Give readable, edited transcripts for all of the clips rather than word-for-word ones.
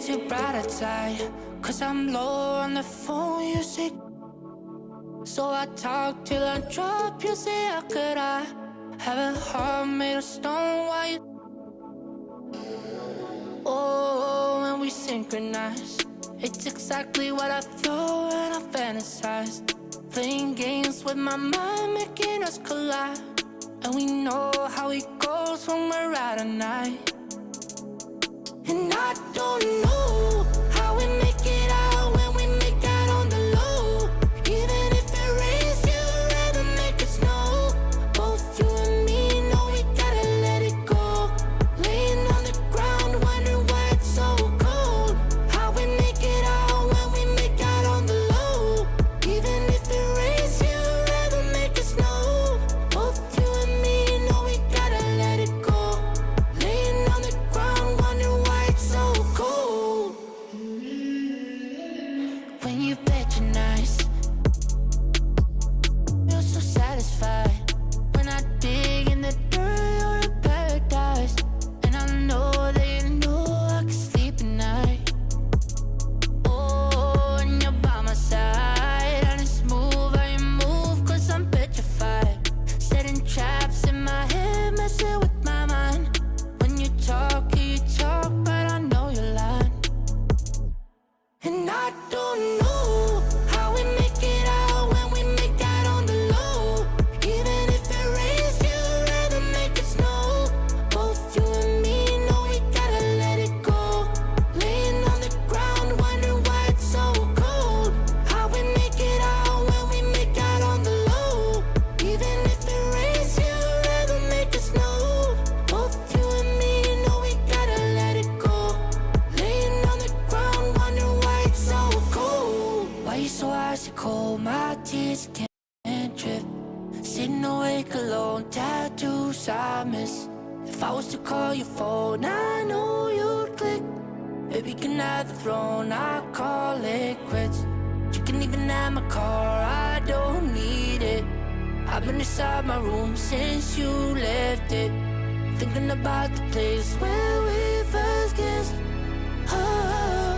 makes it brighter side. Cause I'm low on the phone, you say. So I talk till I drop, you say how could I have a heart made of stone while you. Oh, when we synchronize, it's exactly what I thought and I fantasized. Playing games with my mind, making us collide. And we know how it goes when we're out at night. And I don't know how we make it out when we make out on the low. Even if it rains, you'd rather make it snow. Both you and me know we gotta let it go. Laying on the ground, wondering why it's so cold. How we make it out when we make out on the low. Even if it rains, you'd rather make it snow. Both you and me know we gotta let it go. Laying on the ground, wondering why it's so cold. When you bet you're nice, feel so satisfied. When I dig in the dirt, you're in paradise. And I know that you know I can sleep at night. Oh, and you're by my side. And it's smooth how you move, cause I'm petrified. Setting traps in my head, messing with my mind. When you talk, but I know you're lying. And I don't know how we make it out when we make out on the low. Even if it rains, you'd rather make it snow. Both you and me know we gotta let it go. Laying on the ground, wondering why it's so cold. How we make it out when we make out on the low. Even if it rains, you'd rather make it snow. Both you and me know we gotta let it go. Laying on the ground, wondering why it's so cold. Why you so icy cold? My tears can't drip. Sitting awake alone, tattoos I miss. If I was to call your phone, I know you'd click. Baby, can I have the throne? I call it quits. You can even have my car, I don't need it. I've been inside my room since you left it. Thinking about the place where we first kissed. Oh,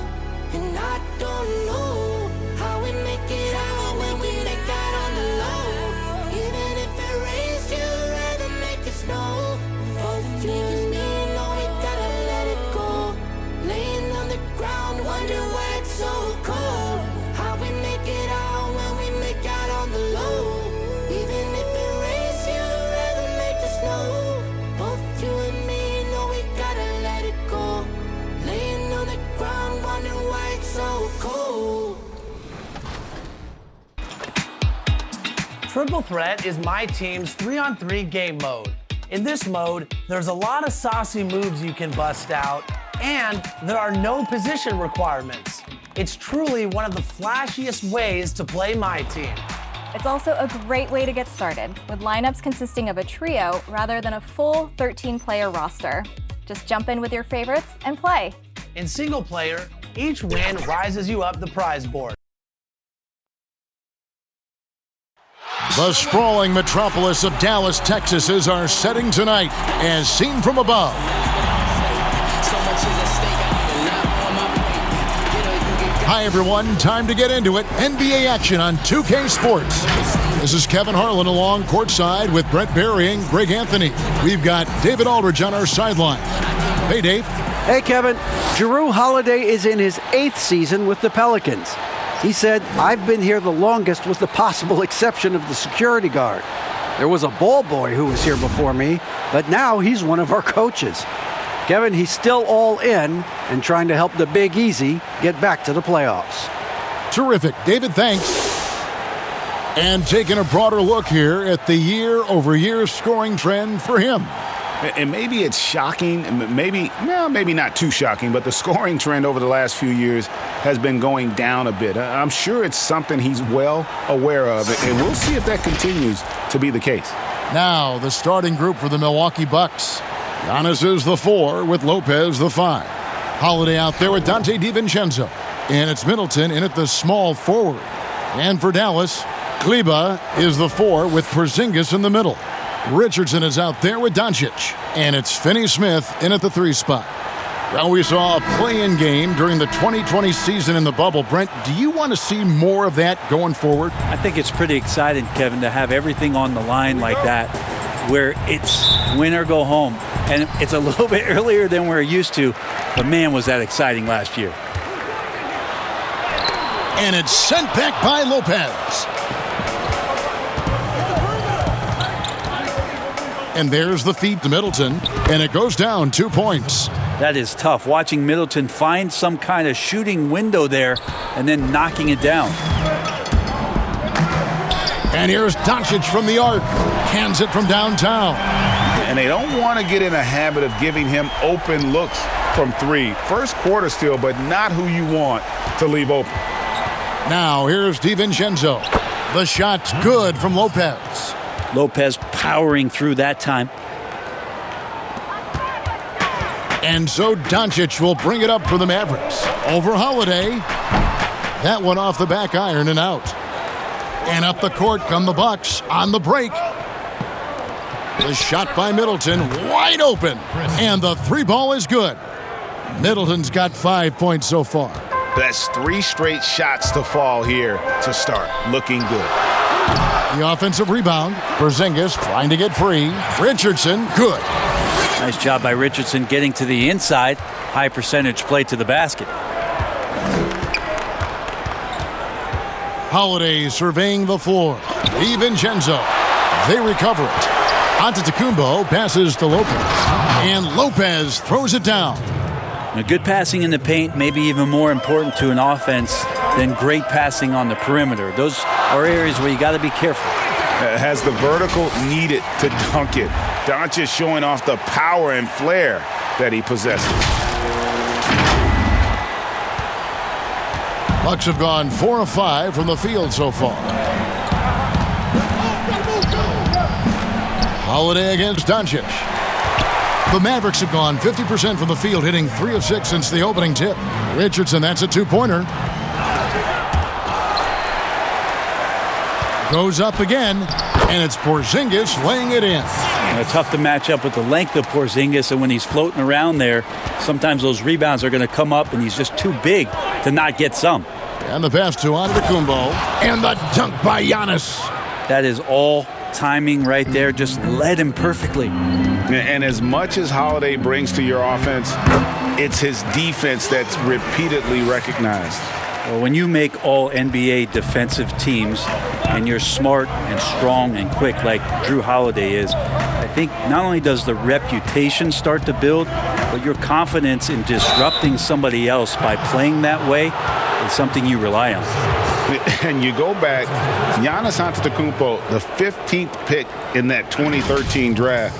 and I don't know how we make it out when we make out on the low. Even if it rains, you'd rather make it snow. Both you and me know we gotta let it go. Laying on the ground, wondering why it's so cold. How we make it out when we make out on the low. Even if it rains, you'd rather make it snow. Both you and me know we gotta let it go. Laying on the ground, wondering why it's so cold. Triple Threat is my team's 3-on-3 game mode. In this mode, there's a lot of saucy moves you can bust out, and there are no position requirements. It's truly one of the flashiest ways to play my team. It's also a great way to get started, with lineups consisting of a trio rather than a full 13-player roster. Just jump in with your favorites and play. In single player, each win rises you up the prize board. The sprawling metropolis of Dallas, Texas is our setting tonight, as seen from above. Hi, everyone. Time to get into it. NBA action on 2K Sports. This is Kevin Harlan along courtside with Brett Berry and Greg Anthony. We've got David Aldridge on our sideline. Hey, Dave. Hey, Kevin. Jrue Holiday is in his 8th season with the Pelicans. He said, "I've been here the longest with the possible exception of the security guard. There was a ball boy who was here before me, but now he's one of our coaches." Kevin, he's still all in and trying to help the Big Easy get back to the playoffs. Terrific. David, thanks. And taking a broader look here at the year-over-year scoring trend for him. And maybe it's shocking, maybe not too shocking, but the scoring trend over the last few years has been going down a bit. I'm sure it's something he's well aware of, and we'll see if that continues to be the case. Now, the starting group for the Milwaukee Bucks. Giannis is the 4 with Lopez the 5. Holiday out there with Dante DiVincenzo. And it's Middleton in at the small forward. And for Dallas, Kleber is the 4 with Porzingis in the middle. Richardson is out there with Doncic. And it's Finney-Smith in at the 3 spot. Well, we saw a play-in game during the 2020 season in the bubble. Brent, do you want to see more of that going forward? I think it's pretty exciting, Kevin, to have everything on the line like that, where it's win or go home. And it's a little bit earlier than we're used to, but man, was that exciting last year. And it's sent back by Lopez. And there's the feed to Middleton, and it goes down 2 points. That is tough, watching Middleton find some kind of shooting window there and then knocking it down. And here's Doncic from the arc. Hands it from downtown. And they don't want to get in a habit of giving him open looks from three. First quarter still, but not who you want to leave open. Now here's DiVincenzo. The shot's good from Lopez. Lopez powering through that time. And so Doncic will bring it up for the Mavericks. Over Holiday. That one off the back iron and out. And up the court come the Bucks on the break. The shot by Middleton, wide open. And the three ball is good. Middleton's got 5 points so far. That's 3 straight shots to fall here to start. Looking good. The offensive rebound. Porzingis trying to get free. Richardson, good. Nice job by Richardson getting to the inside. High percentage play to the basket. Holiday surveying the floor. DiVincenzo. They recover it. Antetokounmpo passes to Lopez. And Lopez throws it down. Now, good passing in the paint may be even more important to an offense than great passing on the perimeter. Those are areas where you got to be careful. Has the vertical needed to dunk it. Doncic showing off the power and flair that he possesses. Bucks have gone 4 of 5 from the field so far. Holiday against Doncic. The Mavericks have gone 50% from the field, hitting 3 of 6 since the opening tip. Richardson, that's a 2-pointer. Goes up again, and it's Porzingis laying it in. Tough to match up with the length of Porzingis, and when he's floating around there, sometimes those rebounds are going to come up, and he's just too big to not get some. And the pass to Antetokounmpo, and the dunk by Giannis. That is all timing right there, just led him perfectly. And as much as Holiday brings to your offense, it's his defense that's repeatedly recognized. Well, when you make all NBA defensive teams and you're smart and strong and quick like Jrue Holiday is, I think not only does the reputation start to build, but your confidence in disrupting somebody else by playing that way is something you rely on. And you go back, Giannis Antetokounmpo, the 15th pick in that 2013 draft.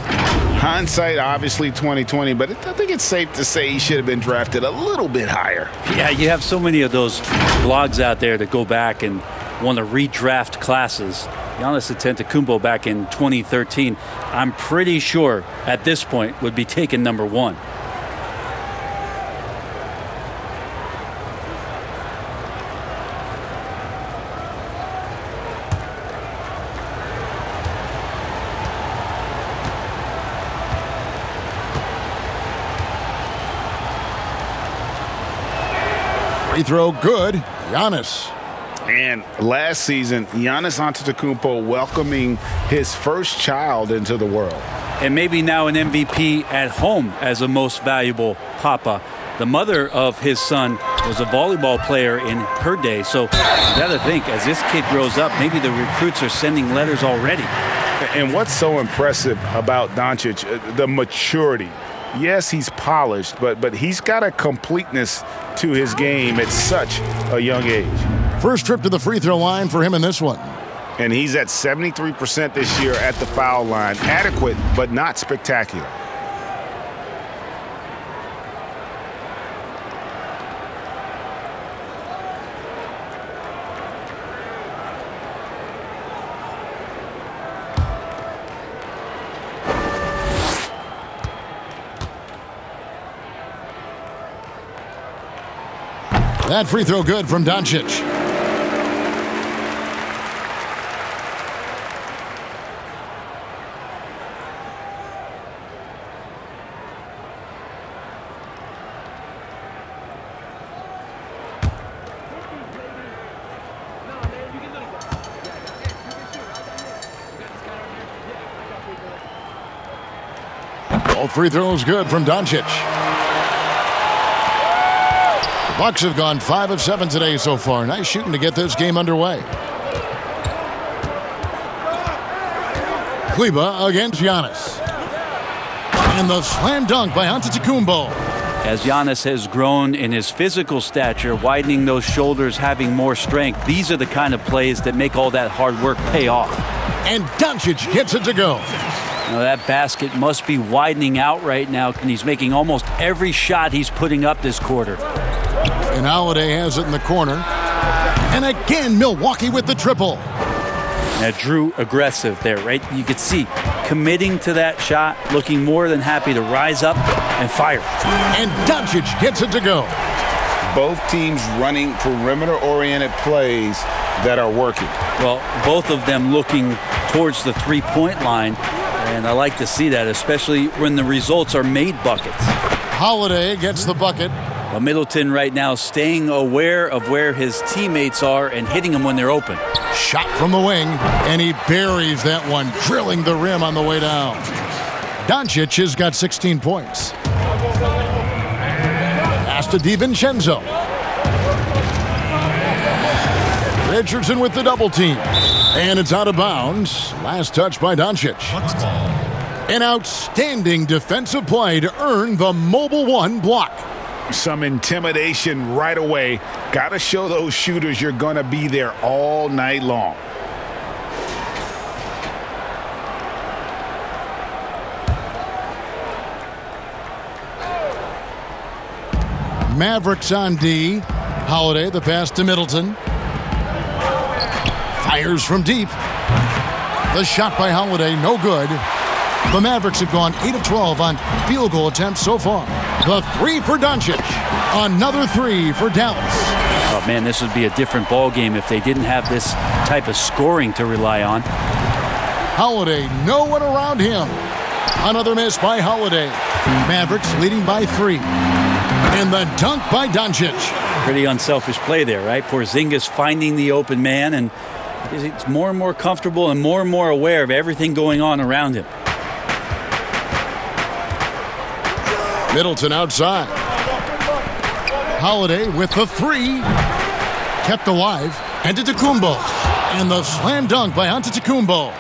Hindsight, obviously 2020, but I think it's safe to say he should have been drafted a little bit higher. Yeah, you have so many of those blogs out there that go back and want to redraft classes. Giannis Antetokounmpo back in 2013, I'm pretty sure at this point would be taken number 1. Free throw good. Giannis. And last season, Giannis Antetokounmpo welcoming his first child into the world. And maybe now an MVP at home as a most valuable papa. The mother of his son was a volleyball player in her day. So you got to think, as this kid grows up, maybe the recruits are sending letters already. And what's so impressive about Doncic, the maturity. Yes, he's polished, but he's got a completeness to his game at such a young age. First trip to the free throw line for him in this one. And he's at 73% this year at the foul line. Adequate, but not spectacular. That free throw good from Doncic. Both free throws good from Doncic. The Bucks have gone 5 of 7 today so far. Nice shooting to get this game underway. Kleber against Giannis. And the slam dunk by Antetokounmpo. As Giannis has grown in his physical stature, widening those shoulders, having more strength, these are the kind of plays that make all that hard work pay off. And Doncic gets it to go. Now that basket must be widening out right now, and he's making almost every shot he's putting up this quarter. And Holiday has it in the corner. And again, Milwaukee with the triple. Now Jrue aggressive there, right? You could see committing to that shot, looking more than happy to rise up and fire. And Doncic gets it to go. Both teams running perimeter-oriented plays that are working. Well, both of them looking towards the three-point line, and I like to see that, especially when the results are made buckets. Holiday gets the bucket. Well, Middleton right now staying aware of where his teammates are and hitting them when they're open. Shot from the wing, and he buries that one, drilling the rim on the way down. Doncic has got 16 points. Pass to DiVincenzo. Richardson with the double team. And it's out of bounds. Last touch by Doncic. An outstanding defensive play to earn the Mobile One block. Some intimidation right away. Got to show those shooters you're going to be there all night long. Mavericks on D. Holiday, the pass to Middleton. Fires from deep. The shot by Holiday, no good. The Mavericks have gone 8 of 12 on field goal attempts so far. The three for Doncic. Another three for Dallas. Oh, man, this would be a different ball game if they didn't have this type of scoring to rely on. Holiday, no one around him. Another miss by Holiday. Mavericks leading by 3. And the dunk by Doncic. Pretty unselfish play there, right? Porzingis finding the open man, and he's more and more comfortable and more aware of everything going on around him. Middleton outside. Holiday with the 3. Kept alive. Antetokounmpo. And the slam dunk by Antetokounmpo.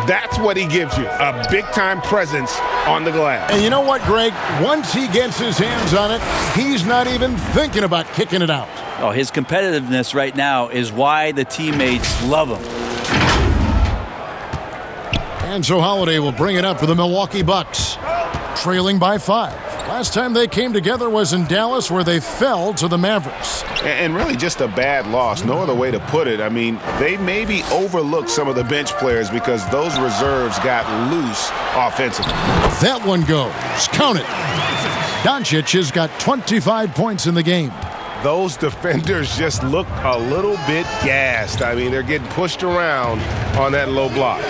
That's what he gives you, a big-time presence on the glass. And you know what, Greg? Once he gets his hands on it, he's not even thinking about kicking it out. Oh, his competitiveness right now is why the teammates love him. And so Holiday will bring it up for the Milwaukee Bucks, trailing by 5. Last time they came together was in Dallas, where they fell to the Mavericks. And really just a bad loss. No other way to put it. I mean, they maybe overlooked some of the bench players because those reserves got loose offensively. That one goes. Count it. Doncic has got 25 points in the game. Those defenders just look a little bit gassed. I mean, they're getting pushed around on that low block.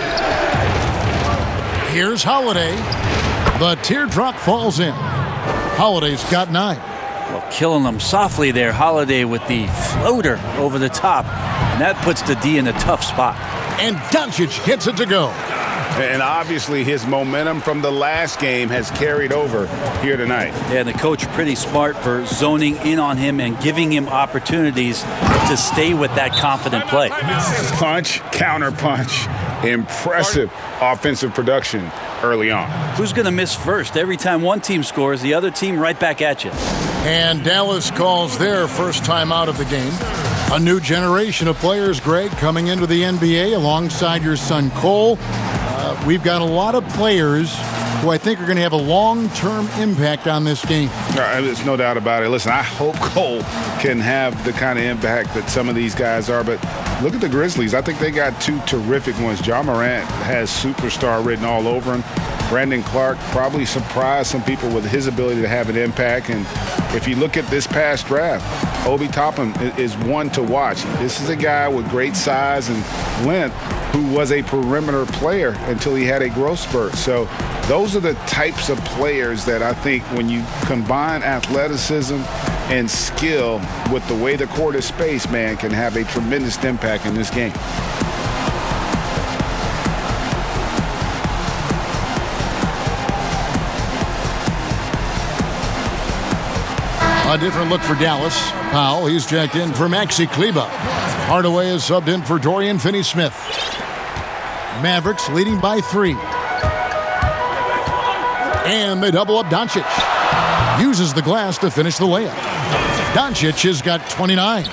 Here's Holiday. The teardrop falls in. Holiday's got 9. Well, killing them softly there. Holiday with the floater over the top. And that puts the D in a tough spot. And Doncic gets it to go. And obviously his momentum from the last game has carried over here tonight. Yeah, and the coach pretty smart for zoning in on him and giving him opportunities to stay with that confident play. Punch, counter punch. Impressive offensive production early on. Who's going to miss first? Every time one team scores, the other team right back at you. And Dallas calls their first time out of the game. A new generation of players, Greg, coming into the NBA alongside your son Cole. We've got a lot of players who I think are going to have a long-term impact on this game. There's no doubt about it. Listen, I hope Cole can have the kind of impact that some of these guys are, but look at the Grizzlies. I think they got 2 terrific ones. Ja Morant has superstar written all over him. Brandon Clark probably surprised some people with his ability to have an impact. And if you look at this past draft, Obi Toppin is one to watch. This is a guy with great size and length who was a perimeter player until he had a growth spurt. So those are the types of players that I think when you combine athleticism and skill with the way the court is spaced, man, can have a tremendous impact in this game. A different look for Dallas. Powell, he's checked in for Maxi Kleber. Hardaway is subbed in for Dorian Finney-Smith. Mavericks leading by 3. And they double up Doncic. Uses the glass to finish the layup. Doncic has got 29.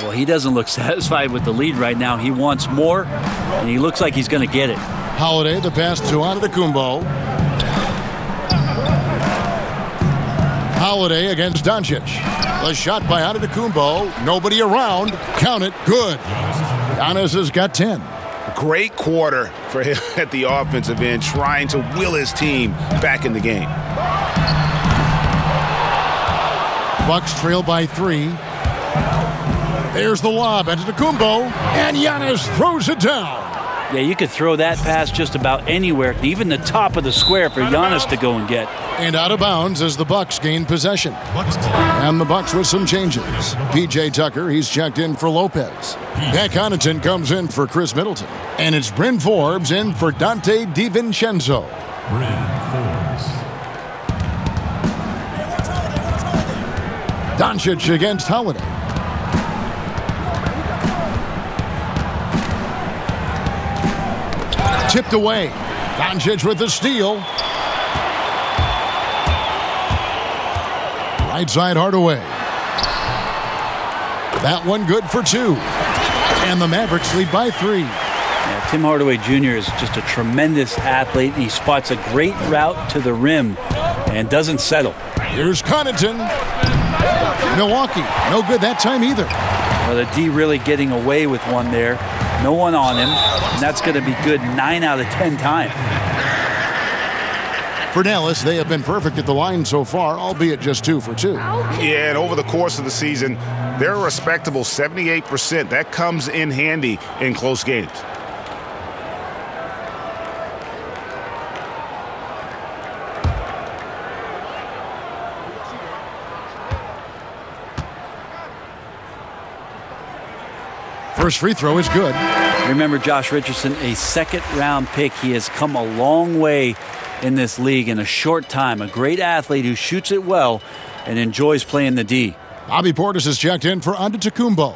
Well, he doesn't look satisfied with the lead right now. He wants more, and he looks like he's going to get it. Holiday, the pass to Antetokounmpo. Holiday against Doncic. The shot by Antetokounmpo. Nobody around. Count it. Good. Giannis has got 10. Great quarter for him at the offensive end, trying to will his team back in the game. Bucks trail by 3. There's the lob. Antetokounmpo. And Giannis throws it down. Yeah, you could throw that pass just about anywhere, even the top of the square for Giannis to go and get. And out of bounds as the Bucks gain possession. And the Bucks with some changes. P.J. Tucker, he's checked in for Lopez. Pat Connaughton comes in for Chris Middleton. And it's Bryn Forbes in for Dante DiVincenzo. Doncic against Holiday. Tipped away. Doncic with the steal. Right side Hardaway. That one good for 2. And the Mavericks lead by 3. Yeah, Tim Hardaway Jr. is just a tremendous athlete. He spots a great route to the rim and doesn't settle. Here's Connaughton. Milwaukee, no good that time either. Well, the D really getting away with one there. No one on him, and that's going to be good 9 out of 10 times. For Dallas, they have been perfect at the line so far, albeit just 2 for 2. Yeah, and over the course of the season, they're a respectable 78%. That comes in handy in close games. First free throw is good. Remember Josh Richardson, a second-round pick. He has come a long way in this league in a short time. A great athlete who shoots it well and enjoys playing the D. Bobby Portis is checked in for Antetokounmpo.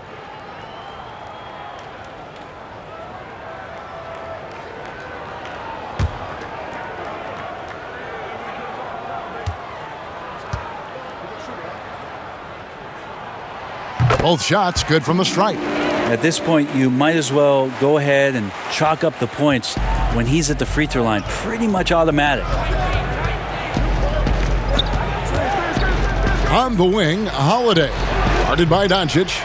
Both shots good from the stripe. At this point, you might as well go ahead and chalk up the points when he's at the free throw line. Pretty much automatic. On the wing, Holiday. Guarded by Doncic.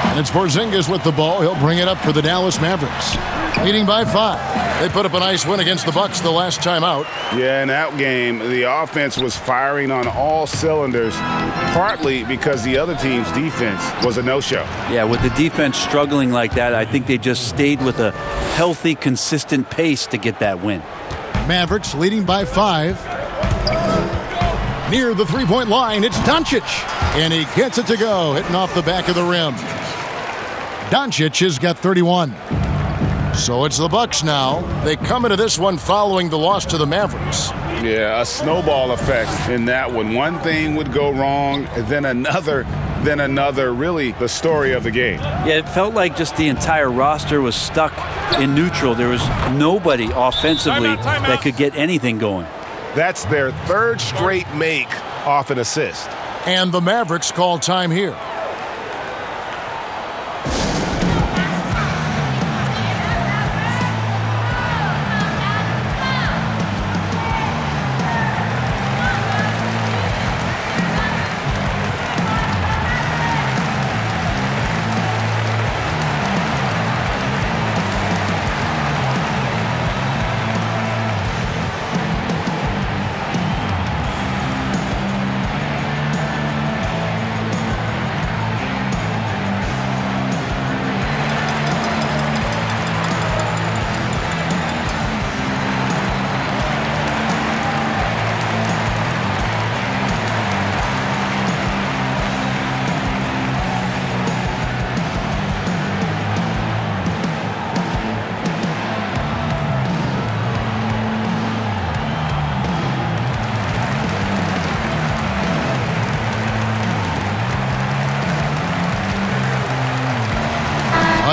And it's Porzingis with the ball. He'll bring it up for the Dallas Mavericks. Leading by 5. They put up a nice win against the Bucks the last time out. Yeah, in that game, the offense was firing on all cylinders, partly because the other team's defense was a no-show. Yeah, with the defense struggling like that, I think they just stayed with a healthy, consistent pace to get that win. Mavericks leading by 5. Near the three-point line, it's Doncic. And he gets it to go, hitting off the back of the rim. Doncic has got 31. So it's the Bucks now. They come into this one following the loss to the Mavericks. Yeah, a snowball effect in that one. One thing would go wrong, then another, really the story of the game. Yeah, it felt like just the entire roster was stuck in neutral. There was nobody offensively that could get anything going. That's their 3rd straight make off an assist. And the Mavericks call time here.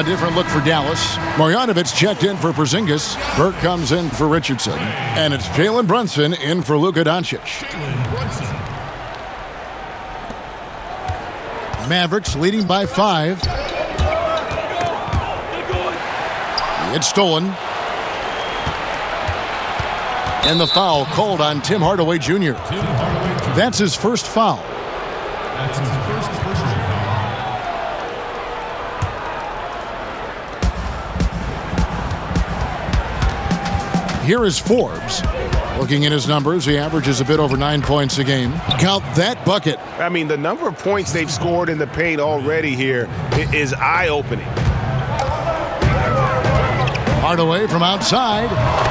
A different look for Dallas. Marjanovic checked in for Porzingis. Burke comes in for Richardson. And it's Jalen Brunson in for Luka Doncic. Mavericks leading by 5. It's stolen. And the foul called on Tim Hardaway Jr. That's his first foul. Here is Forbes. Looking at his numbers, he averages a bit over 9 points a game. Count that bucket. I mean, the number of points they've scored in the paint already here is eye-opening. Hardaway from outside.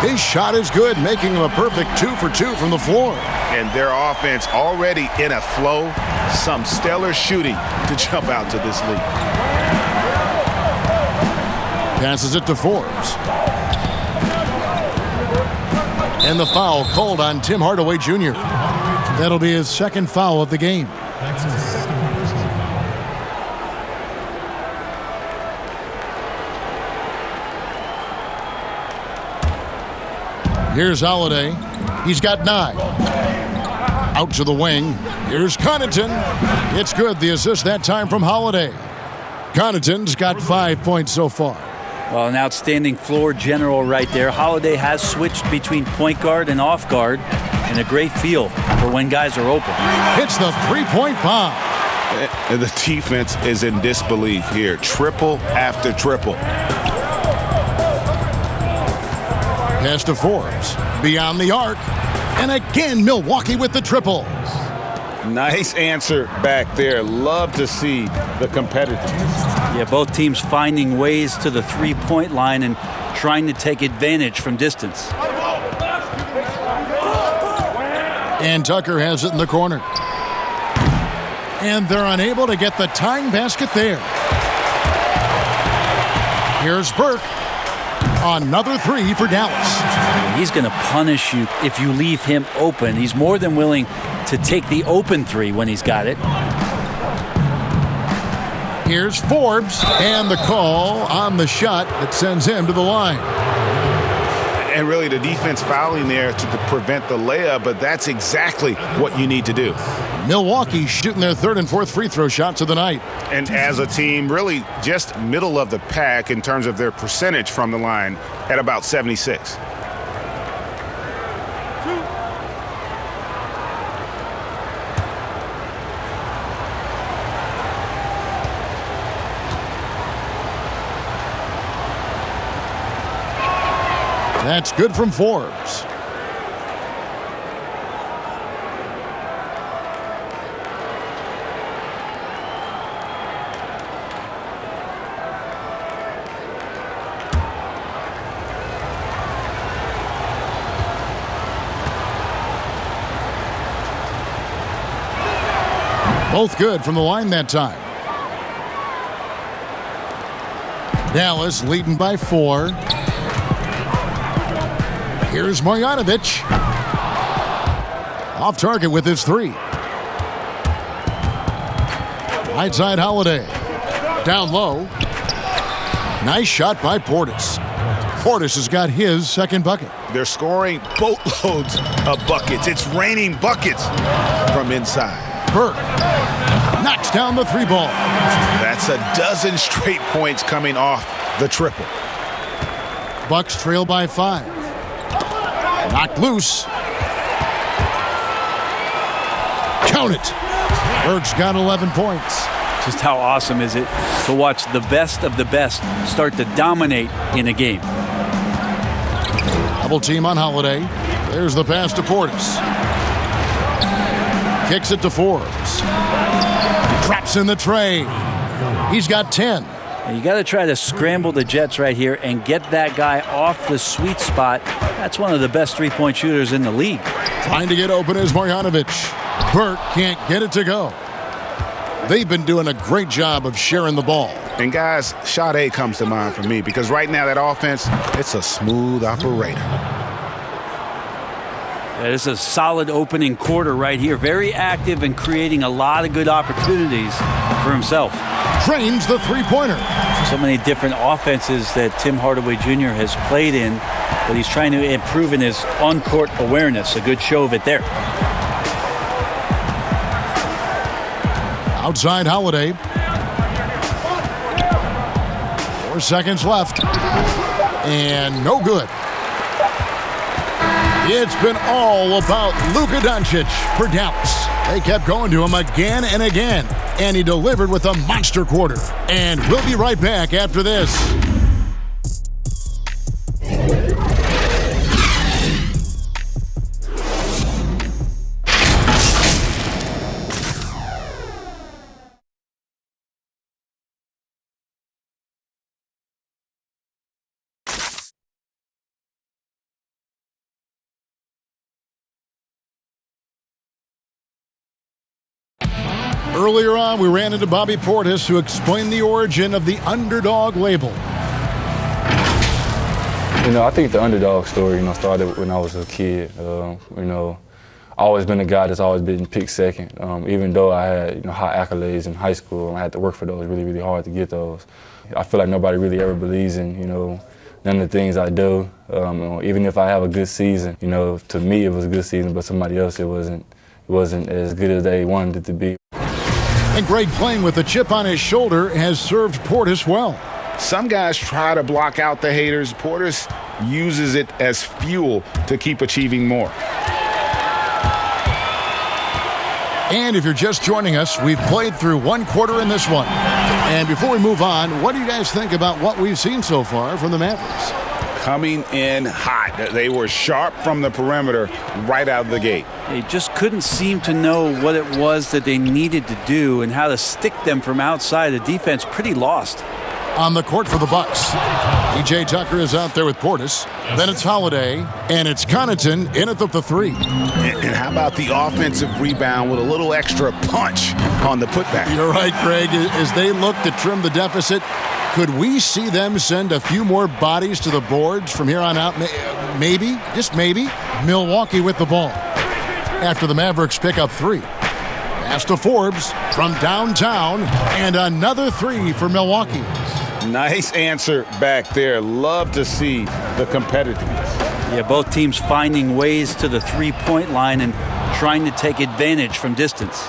His shot is good, making him a perfect 2 for 2 from the floor. And their offense already in a flow. Some stellar shooting to jump out to this lead. Passes it to Forbes. And the foul called on Tim Hardaway Jr. That'll be his second foul of the game. Here's Holiday. He's got 9. Out to the wing. Here's Connaughton. It's good. The assist that time from Holiday. Connaughton's got 5 points so far. Well, an outstanding floor general right there. Holiday has switched between point guard and off guard, and a great feel for when guys are open. Hits the three-point bomb. And the defense is in disbelief here. Triple after triple. Pass to Forbes. Beyond the arc. And again, Milwaukee with the triple. Nice answer back there. Love to see the competitiveness. Yeah, both teams finding ways to the three-point line and trying to take advantage from distance. And Tucker has it in the corner. And they're unable to get the tying basket there. Here's Burke. Another 3 for Dallas. He's going to punish you if you leave him open. He's more than willing to take the open 3 when he's got it. Here's Forbes, and the call on the shot that sends him to the line. And really the defense fouling there to prevent the layup, but that's exactly what you need to do. Milwaukee shooting their 3rd and 4th free throw shots of the night. And as a team, really just middle of the pack in terms of their percentage from the line at about 76. That's good from Forbes. Both good from the line that time. Dallas leading by 4. Here's Marjanovic. Off target with his 3. Right side Holiday. Down low. Nice shot by Portis. Portis has got his second bucket. They're scoring boatloads of buckets. It's raining buckets from inside. Burke knocks down the 3 ball. That's a dozen straight points coming off the triple. Bucks trail by 5. Knocked loose. Count it. Burke's got 11 points. Just how awesome is it to watch the best of the best start to dominate in a game. Double team on Holiday. There's the pass to Portis. Kicks it to Forbes. Traps in the tray. He's got 10. You got to try to scramble the Jets right here and get that guy off the sweet spot. That's one of the best three-point shooters in the league. Trying to get open is Marjanovic. Burke can't get it to go. They've been doing a great job of sharing the ball. And guys, Sade comes to mind for me because right now that offense, it's a smooth operator. Yeah, this is a solid opening quarter right here. Very active and creating a lot of good opportunities for himself. Drains the three-pointer. so many different offenses that Tim Hardaway Jr. has played in, but he's trying to improve in his on-court awareness. A good show of it there. Outside Holiday. 4 seconds left. And no good. It's been all about Luka Doncic for Dallas. They kept going to him again and again, and he delivered with a monster quarter. And we'll be right back after this. Earlier on, we ran into Bobby Portis, who explained the origin of the underdog label. I think the underdog story, started when I was a kid. I've always been a guy that's always been picked second. Even though I had, high accolades in high school, and I had to work for those really, really hard to get those. I feel like nobody really ever believes in, none of the things I do. Even if I have a good season, to me it was a good season, but somebody else it wasn't as good as they wanted it to be. And Greg, playing with a chip on his shoulder, has served Portis well. Some guys try to block out the haters. Portis uses it as fuel to keep achieving more. And if you're just joining us, we've played through one quarter in this one. And before we move on, what do you guys think about what we've seen so far from the Mavericks? Coming in hot. They were sharp from the perimeter right out of the gate. They just couldn't seem to know what it was that they needed to do and how to stick them from outside. The defense pretty lost. On the court for the Bucks, E.J. Tucker is out there with Portis. Then it's Holiday, and it's Connaughton in at the three. And how about the offensive rebound with a little extra punch on the putback? You're right, Greg. As they look to trim the deficit, could we see them send a few more bodies to the boards from here on out? Maybe, just maybe, Milwaukee with the ball. After the Mavericks pick up three. Pass to Forbes from downtown, and another three for Milwaukee. Nice answer back there. Love to see the competitiveness. Yeah, both teams finding ways to the three-point line and trying to take advantage from distance.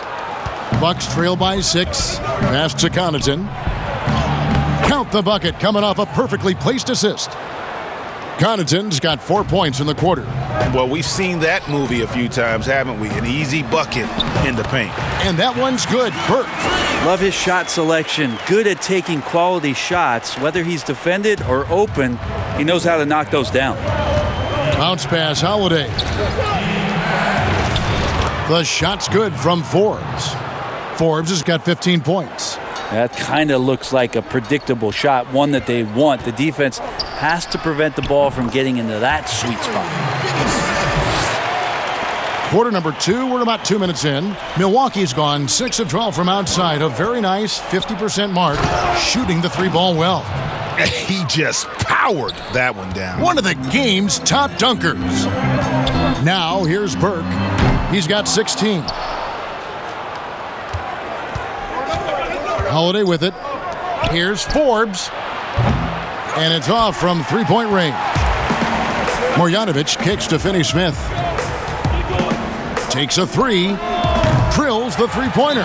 Bucks trail by 6. Pass to Connaughton. Count the bucket coming off a perfectly placed assist. Connaughton's got 4 points in the quarter. Well, we've seen that movie a few times, haven't we? An easy bucket in the paint. And that one's good. Burke. Love his shot selection. Good at taking quality shots. Whether he's defended or open, he knows how to knock those down. Bounce pass, Holiday. The shot's good from Forbes. Forbes has got 15 points. That kind of looks like a predictable shot, one that they want. The defense has to prevent the ball from getting into that sweet spot. Quarter number 2, we're about 2 minutes in. Milwaukee's gone 6 of 12 from outside. A very nice 50% mark, shooting the three ball well. He just powered that one down. One of the game's top dunkers. Now here's Burke. He's got 16. Holiday with it. Here's Forbes. And it's off from three-point range. Marjanovic kicks to Finney-Smith. Takes a three. Drills the three-pointer.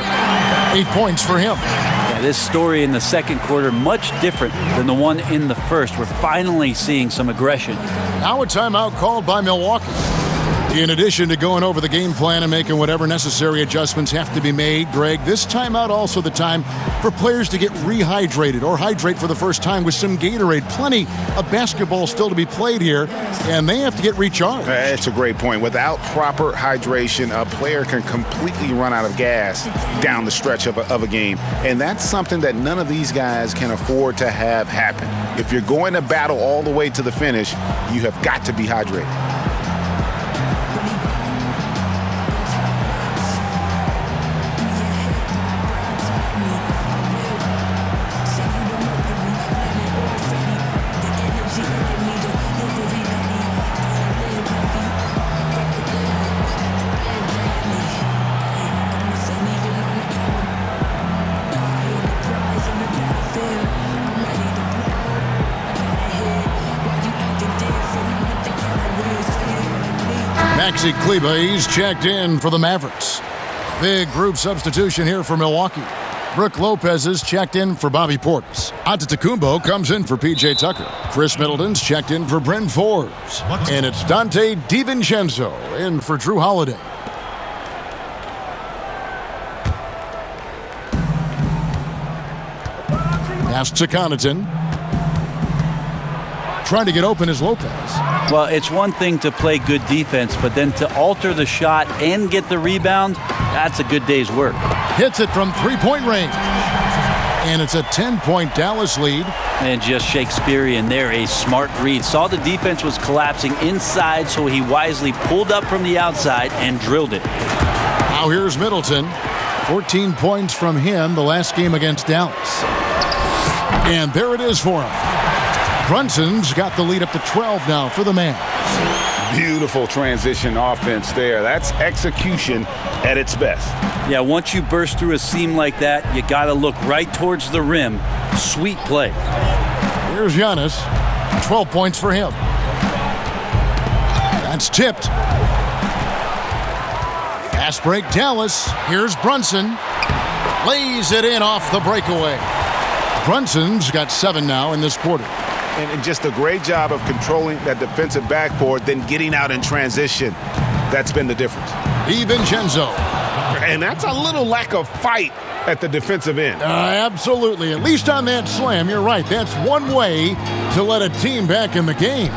8 points for him. Yeah, this story in the second quarter, much different than the one in the first. We're finally seeing some aggression. Now a timeout called by Milwaukee. In addition to going over the game plan and making whatever necessary adjustments have to be made, Greg, this timeout also the time for players to get rehydrated or hydrate for the first time with some Gatorade. Plenty of basketball still to be played here, and they have to get recharged. That's a great point. Without proper hydration, a player can completely run out of gas down the stretch of a game, and that's something that none of these guys can afford to have happen. If you're going to battle all the way to the finish, you have got to be hydrated. Maxi Kleber, he's checked in for the Mavericks. Big group substitution here for Milwaukee. Brook Lopez is checked in for Bobby Portis. Antetokounmpo comes in for P.J. Tucker. Chris Middleton's checked in for Bryn Forbes. And it's Dante DiVincenzo in for Jrue Holiday. Pass to Connaughton. Trying to get open is Lopez. Well, it's one thing to play good defense, but then to alter the shot and get the rebound, that's a good day's work. Hits it from three-point range. And it's a 10-point Dallas lead. And just Shakespearean there, a smart read. Saw the defense was collapsing inside, so he wisely pulled up from the outside and drilled it. Now here's Middleton. 14 points from him the last game against Dallas. And there it is for him. Brunson's got the lead up to 12 now for the Mavs. Beautiful transition offense there. That's execution at its best. Yeah, once you burst through a seam like that, you got to look right towards the rim. Sweet play. Here's Giannis. 12 points for him. That's tipped. Fast break Dallas. Here's Brunson. Lays it in off the breakaway. Brunson's got 7 now in this quarter. And just a great job of controlling that defensive backboard, then getting out in transition. That's been the difference. DiVincenzo. And that's a little lack of fight at the defensive end. Absolutely. At least on that slam, you're right. That's one way to let a team back in the game.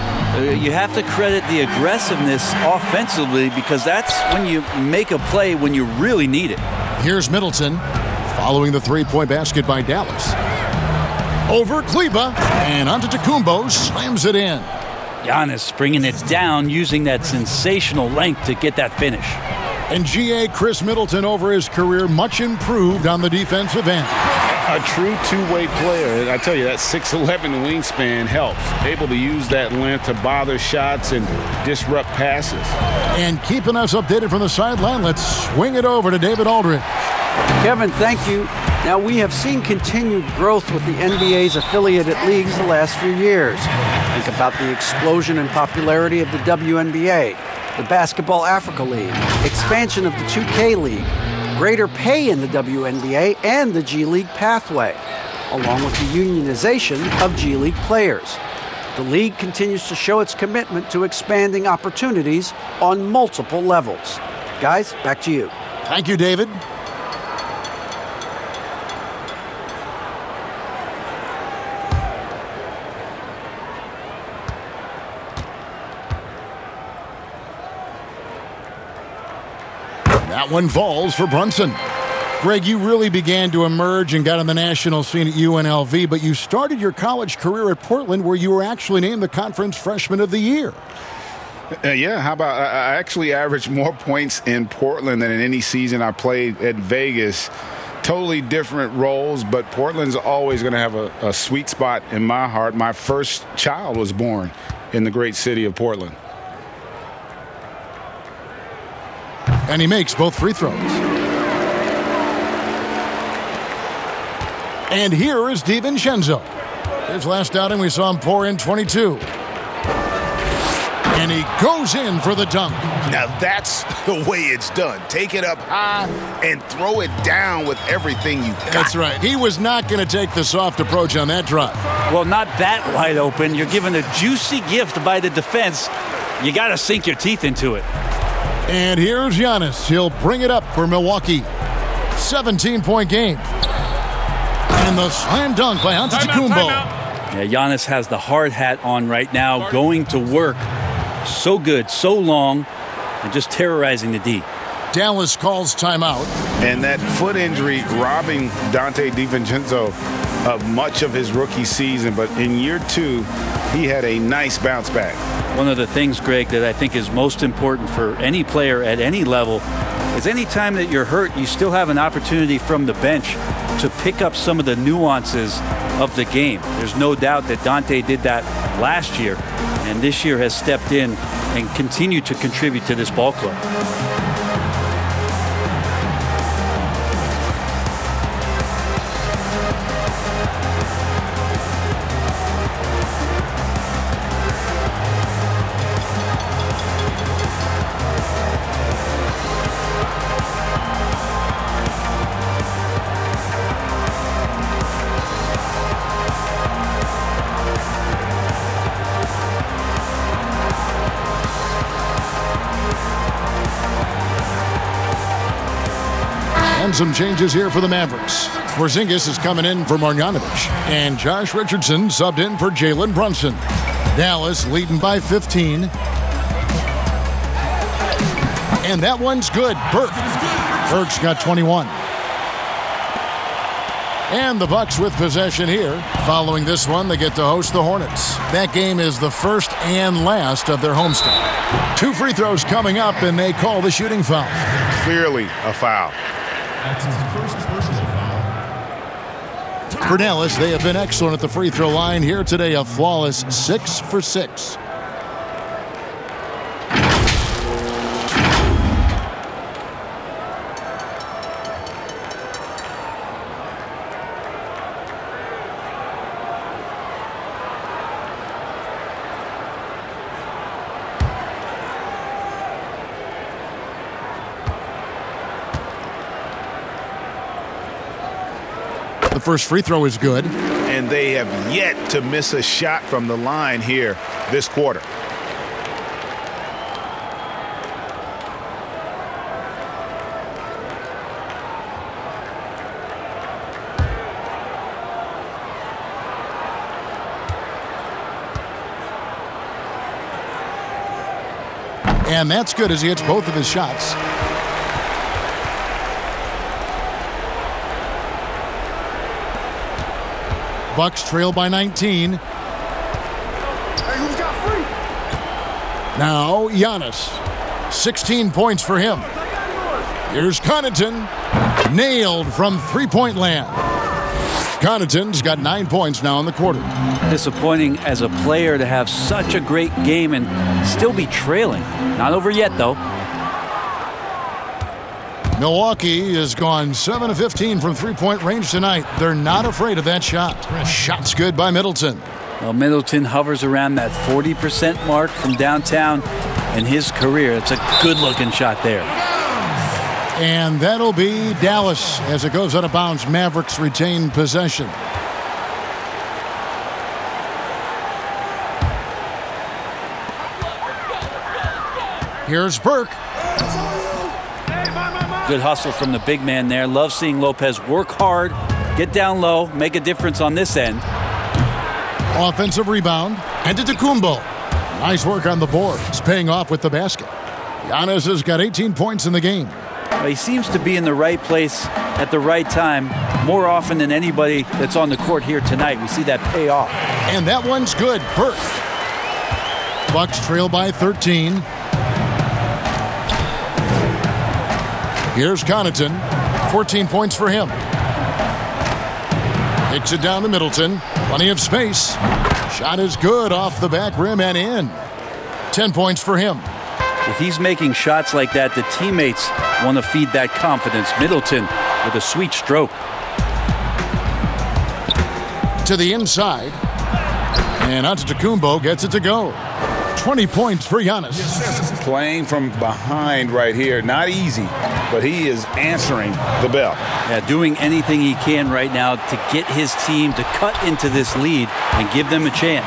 You have to credit the aggressiveness offensively because that's when you make a play when you really need it. Here's Middleton following the three-point basket by Dallas. Over Kleber, and Antetokounmpo slams it in. Giannis bringing it down using that sensational length to get that finish. And G.A. Chris Middleton over his career, much improved on the defensive end. A true two-way player. I tell you, that 6'11" wingspan helps. Able to use that length to bother shots and disrupt passes. And keeping us updated from the sideline, let's swing it over to David Aldridge. Kevin, thank you. Now, we have seen continued growth with the NBA's affiliated leagues the last few years. Think about the explosion in popularity of the WNBA, the Basketball Africa League, expansion of the 2K League, greater pay in the WNBA and the G League pathway, along with the unionization of G League players. The league continues to show its commitment to expanding opportunities on multiple levels. Guys, back to you. Thank you, David. That one falls for Brunson. Greg, you really began to emerge and got on the national scene at UNLV, but you started your college career at Portland where you were actually named the Conference Freshman of the Year. Yeah, how about I actually averaged more points in Portland than in any season I played at Vegas. Totally different roles, but Portland's always going to have a sweet spot in my heart. My first child was born in the great city of Portland. And he makes both free throws. And here is DiVincenzo. His last outing, we saw him pour in 22. And he goes in for the dunk. Now that's the way it's done. Take it up high and throw it down with everything you got. That's right. He was not going to take the soft approach on that drive. Well, not that wide open. You're given a juicy gift by the defense. You got to sink your teeth into it. And here's Giannis. He'll bring it up for Milwaukee. 17-point game. And the slam dunk by Antetokounmpo. Yeah, Giannis has the hard hat on right now, going to work. So good, so long, and just terrorizing the D. Dallas calls timeout. And that foot injury robbing Dante DiVincenzo of much of his rookie season. But in year 2, he had a nice bounce back. One of the things, Greg, that I think is most important for any player at any level is any time that you're hurt, you still have an opportunity from the bench to pick up some of the nuances of the game. There's no doubt that Dante did that last year, and this year has stepped in and continued to contribute to this ball club. And some changes here for the Mavericks. Porzingis is coming in for Marjanovic. And Josh Richardson subbed in for Jalen Brunson. Dallas leading by 15. And that one's good. Burke's got 21. And the Bucks with possession here. Following this one, they get to host the Hornets. That game is the first and last of their homestand. 2 free throws coming up, and they call the shooting foul. Clearly a foul. That's his first personal foul. For Dallas, they have been excellent at the free throw line here today. A flawless 6 for 6. The first free throw is good. And they have yet to miss a shot from the line here this quarter. And that's good as he hits both of his shots. Bucks trail by 19. Now Giannis. 16 points for him. Here's Connaughton. Nailed from three-point land. Connaughton's got 9 points now in the quarter. Disappointing as a player to have such a great game and still be trailing. Not over yet, though. Milwaukee has gone 7 of 15 from three-point range tonight. They're not afraid of that shot. Shot's good by Middleton. Well, Middleton hovers around that 40% mark from downtown in his career. It's a good-looking shot there. And that'll be Dallas as it goes out of bounds. Mavericks retain possession. Here's Burke. Good hustle from the big man there. Love seeing Lopez work hard, get down low, make a difference on this end. Offensive rebound. Antetokounmpo. Nice work on the board. It's paying off with the basket. Giannis has got 18 points in the game. Well, he seems to be in the right place at the right time more often than anybody that's on the court here tonight. We see that pay off. And that one's good. Burke. Bucks trail by 13. Here's Connaughton. 14 points for him. Takes it down to Middleton. Plenty of space. Shot is good off the back rim and in. 10 points for him. If he's making shots like that, the teammates want to feed that confidence. Middleton with a sweet stroke. To the inside. And Antetokounmpo gets it to go. 20 points for Giannis. Playing from behind right here. Not easy, but he is answering the bell. Yeah, doing anything he can right now to get his team to cut into this lead and give them a chance.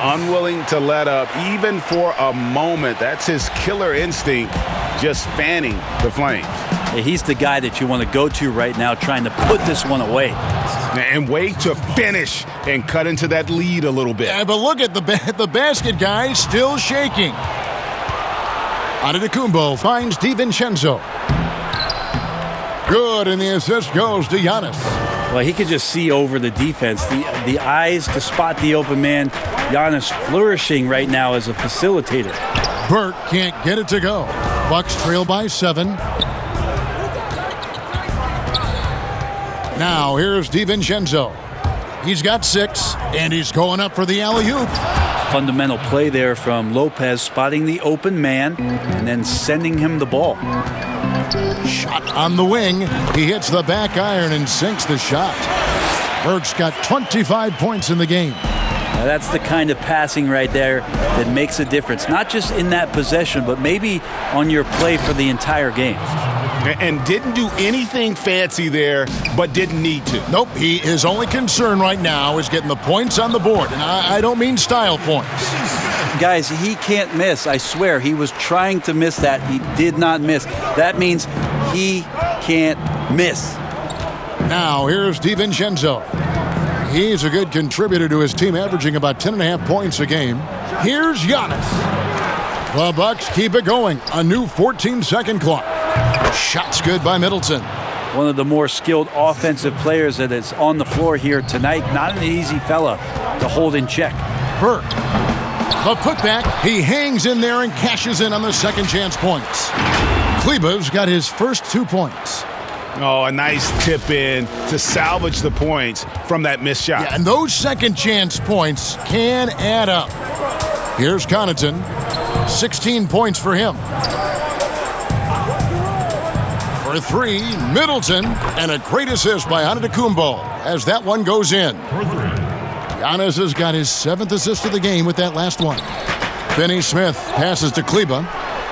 Unwilling to let up even for a moment. That's his killer instinct, just fanning the flames. Yeah, he's the guy that you want to go to right now trying to put this one away. And wait to finish and cut into that lead a little bit. Yeah, but look at the basket guy still shaking. Antetokounmpo finds DiVincenzo. Good, and the assist goes to Giannis. Well, he could just see over the defense. The eyes to spot the open man. Giannis flourishing right now as a facilitator. Burke can't get it to go. Bucks trail by 7. Now here's DiVincenzo. He's got 6, and he's going up for the alley-oop. Fundamental play there from Lopez, spotting the open man and then sending him the ball. Shot on the wing. He hits the back iron and sinks the shot. Burke's got 25 points in the game. Now that's the kind of passing right there that makes a difference, not just in that possession, but maybe on your play for the entire game. And didn't do anything fancy there, but didn't need to. Nope, his only concern right now is getting the points on the board. And I don't mean style points. Guys, he can't miss. I swear, he was trying to miss that. He did not miss. That means he can't miss. Now here's DiVincenzo. He's a good contributor to his team, averaging about 10.5 points a game. Here's Giannis. The Bucks keep it going. A new 14-second clock. Shot's good by Middleton. One of the more skilled offensive players that is on the floor here tonight. Not an easy fella to hold in check. Burke. The putback. He hangs in there and cashes in on the second chance points. Kleber's got his first 2 points. Oh, a nice tip in to salvage the points from that missed shot. Yeah, and those second chance points can add up. Here's Connaughton. 16 points for him. For 3, Middleton, and a great assist by Antetokounmpo as that one goes in. Giannis has got his 7th assist of the game with that last one. Finney Smith passes to Kleber.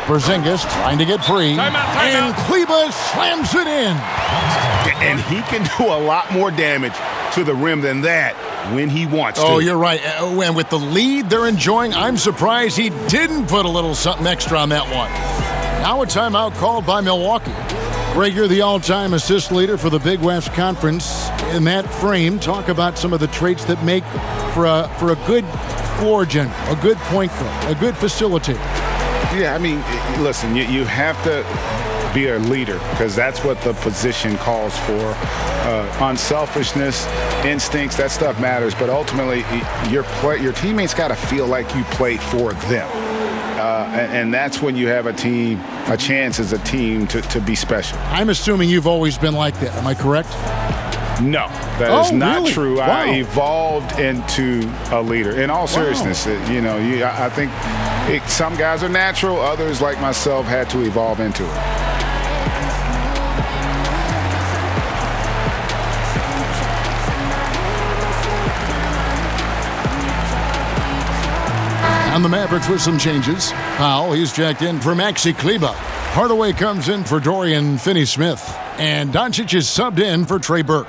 Porzingis trying to get free. And Kleber slams it in. And he can do a lot more damage to the rim than that when he wants to. Oh, you're right. And with the lead they're enjoying, I'm surprised he didn't put a little something extra on that one. Now a timeout called by Milwaukee. Greg, you're the all-time assist leader for the Big West Conference. In that frame, talk about some of the traits that make for a good floor general, a good point guard, a good facilitator. Yeah, I mean, listen, you have to be a leader because that's what the position calls for. Unselfishness, instincts, that stuff matters. But ultimately, your teammates got to feel like you play for them. And that's when you have a chance as a team to be special. I'm assuming you've always been like that. Am I correct? No, that is not really? true. Wow. I evolved into a leader. In all seriousness, I think some guys are natural. Others, like myself, had to evolve into it. And the Mavericks with some changes. Powell, he's checked in for Maxi Kleber. Hardaway comes in for Dorian Finney-Smith. And Doncic is subbed in for Trey Burke.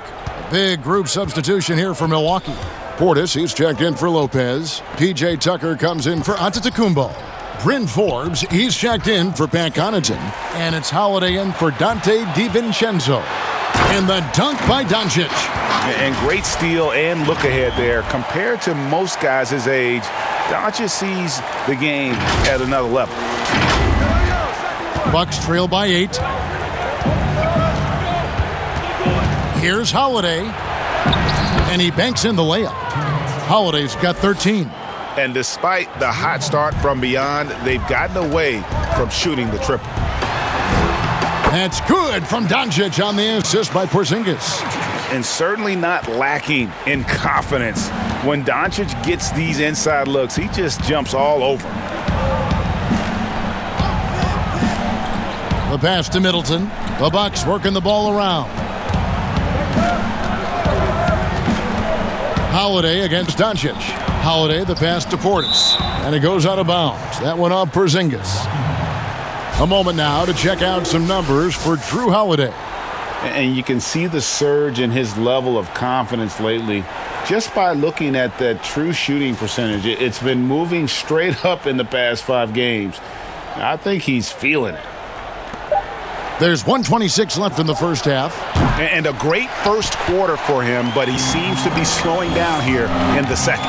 Big group substitution here for Milwaukee. Portis, he's checked in for Lopez. P.J. Tucker comes in for Antetokounmpo. Bryn Forbes, he's checked in for Pat Connaughton. And it's Holiday in for Dante DiVincenzo. And the dunk by Doncic. And great steal and look ahead there. Compared to most guys his age, Doncic sees the game at another level. Bucks trail by 8. Here's Holiday. And he banks in the layup. Holiday's got 13. And despite the hot start from beyond, they've gotten away from shooting the triple. That's good from Doncic on the assist by Porzingis. And certainly not lacking in confidence. When Doncic gets these inside looks, he just jumps all over. The pass to Middleton. The Bucks working the ball around. Holiday against Doncic. Holiday, the pass to Portis. And it goes out of bounds. That one off Porzingis. A moment now to check out some numbers for Jrue Holiday. And you can see the surge in his level of confidence lately just by looking at that true shooting percentage. It's been moving straight up in the past 5 games. I think he's feeling it. There's 1:26 left in the first half. And a great first quarter for him, but he seems to be slowing down here in the second.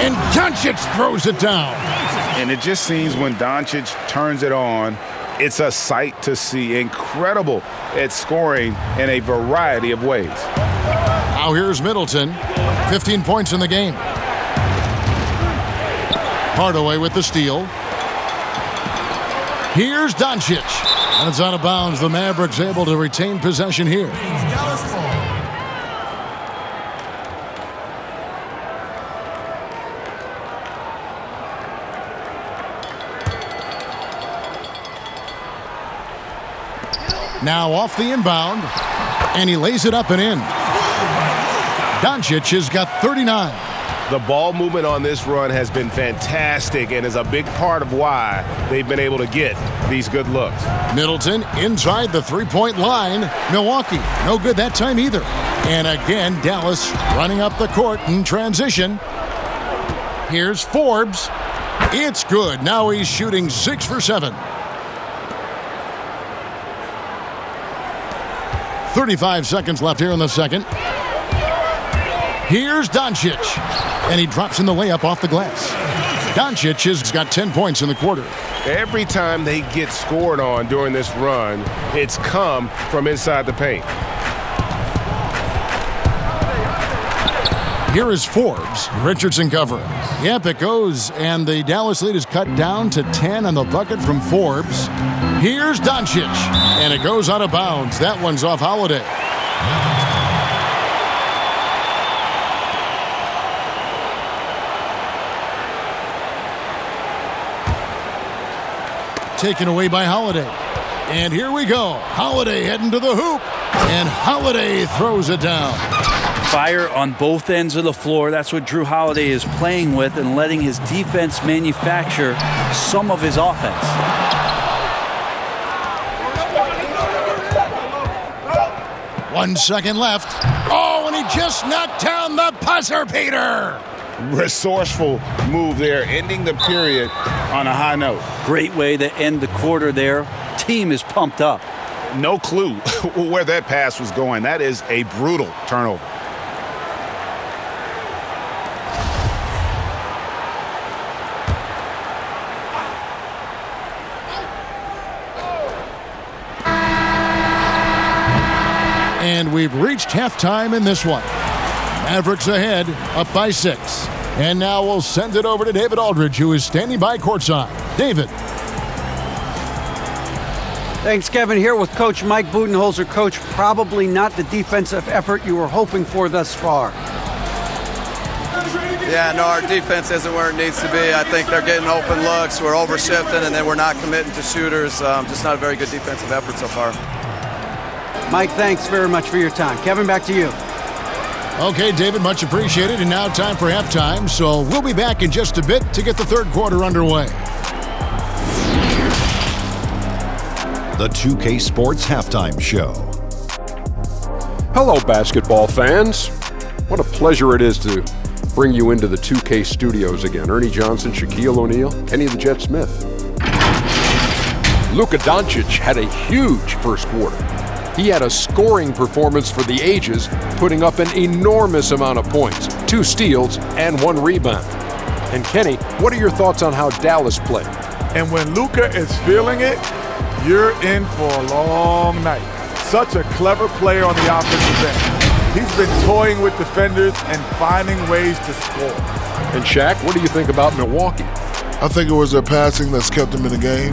And Doncic throws it down. And it just seems when Doncic turns it on, it's a sight to see. Incredible at scoring in a variety of ways. Now here's Middleton. 15 points in the game. Hardaway with the steal. Here's Doncic. And it's out of bounds. The Mavericks able to retain possession here. Now off the inbound. And he lays it up and in. Doncic has got 39. The ball movement on this run has been fantastic and is a big part of why they've been able to get these good looks. Middleton inside the three-point line. Milwaukee, no good that time either. And again, Dallas running up the court in transition. Here's Forbes. It's good. Now he's shooting 6 for 7. 35 seconds left here in the second. Here's Doncic, and he drops in the layup off the glass. Doncic has got 10 points in the quarter. Every time they get scored on during this run, it's come from inside the paint. Here is Forbes. Richardson covering. Yep, it goes, and the Dallas lead is cut down to 10 on the bucket from Forbes. Here's Doncic, and it goes out of bounds. That one's off Holiday. Taken away by Holiday. And here we go. Holiday heading to the hoop, and Holiday throws it down. Fire on both ends of the floor. That's what Jrue Holiday is playing with and letting his defense manufacture some of his offense. One second left. Oh, and he just knocked down the buzzer beater. Resourceful move there, ending the period on a high note. Great way to end the quarter there. Team is pumped up. No clue where that pass was going. That is a brutal turnover. And we've reached halftime in this one. Mavericks ahead, up by 6. And now we'll send it over to David Aldridge, who is standing by courtside. David. Thanks, Kevin. Here with Coach Mike Budenholzer. Coach, probably not the defensive effort you were hoping for thus far. Yeah, no, our defense isn't where it needs to be. I think they're getting open looks. We're overshifting, and then we're not committing to shooters. Just not a very good defensive effort so far. Mike, thanks very much for your time. Kevin, back to you. Okay, David, much appreciated. And now time for halftime. So we'll be back in just a bit to get the third quarter underway. The 2K Sports Halftime Show. Hello, basketball fans. What a pleasure it is to bring you into the 2K studios again. Ernie Johnson, Shaquille O'Neal, Kenny the Jet Smith. Luka Doncic had a huge first quarter. He had a scoring performance for the ages, putting up an enormous amount of points, 2 steals and 1 rebound. And Kenny, what are your thoughts on how Dallas played? And when Luka is feeling it, you're in for a long night. Such a clever player on the offensive end. He's been toying with defenders and finding ways to score. And Shaq, what do you think about Milwaukee? I think it was their passing that's kept them in the game.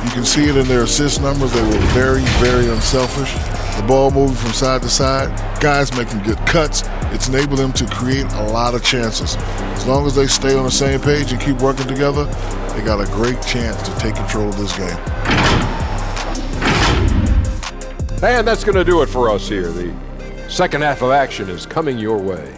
You can see it in their assist numbers. They were very, very unselfish. The ball moving from side to side, guys making good cuts. It's enabled them to create a lot of chances. As long as they stay on the same page and keep working together, they got a great chance to take control of this game. And that's going to do it for us here. The second half of action is coming your way.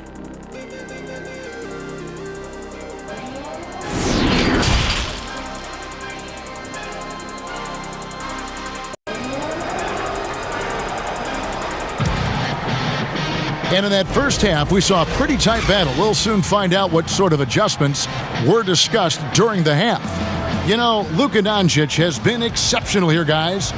And in that first half, we saw a pretty tight battle. We'll soon find out what sort of adjustments were discussed during the half. You know, Luka Doncic has been exceptional here, guys.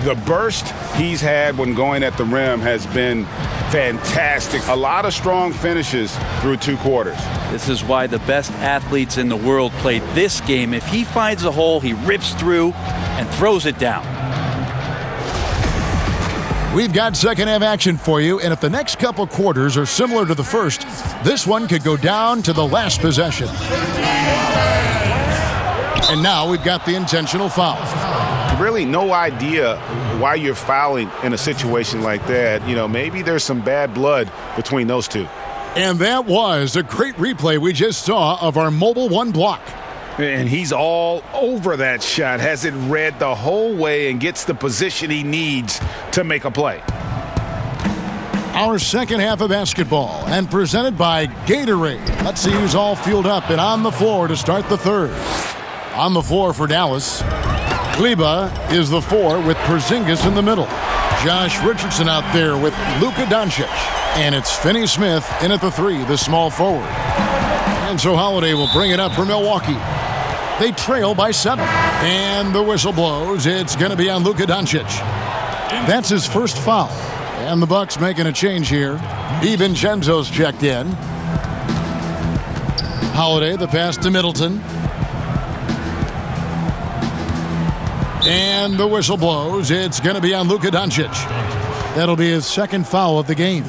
The burst he's had when going at the rim has been fantastic. A lot of strong finishes through 2 quarters. This is why the best athletes in the world play this game. If he finds a hole, he rips through and throws it down. We've got second half action for you, and if the next couple quarters are similar to the first, this one could go down to the last possession. And now we've got the intentional foul. Really no idea why you're fouling in a situation like that. You know, maybe there's some bad blood between those two. And that was a great replay we just saw of our Mobile One block. And he's all over that shot, has it read the whole way and gets the position he needs to make a play. Our second half of basketball, and presented by Gatorade. Let's see who's all fueled up and on the floor to start the third. On the floor for Dallas, Kleba is the 4 with Porzingis in the middle. Josh Richardson out there with Luka Doncic. And it's Finney Smith in at the 3, the small forward. And so Holiday will bring it up for Milwaukee. They trail by 7. And the whistle blows. It's going to be on Luka Doncic. That's his first foul. And the Bucks making a change here. DiVincenzo's checked in. Holiday, the pass to Middleton. And the whistle blows. It's going to be on Luka Doncic. That'll be his second foul of the game.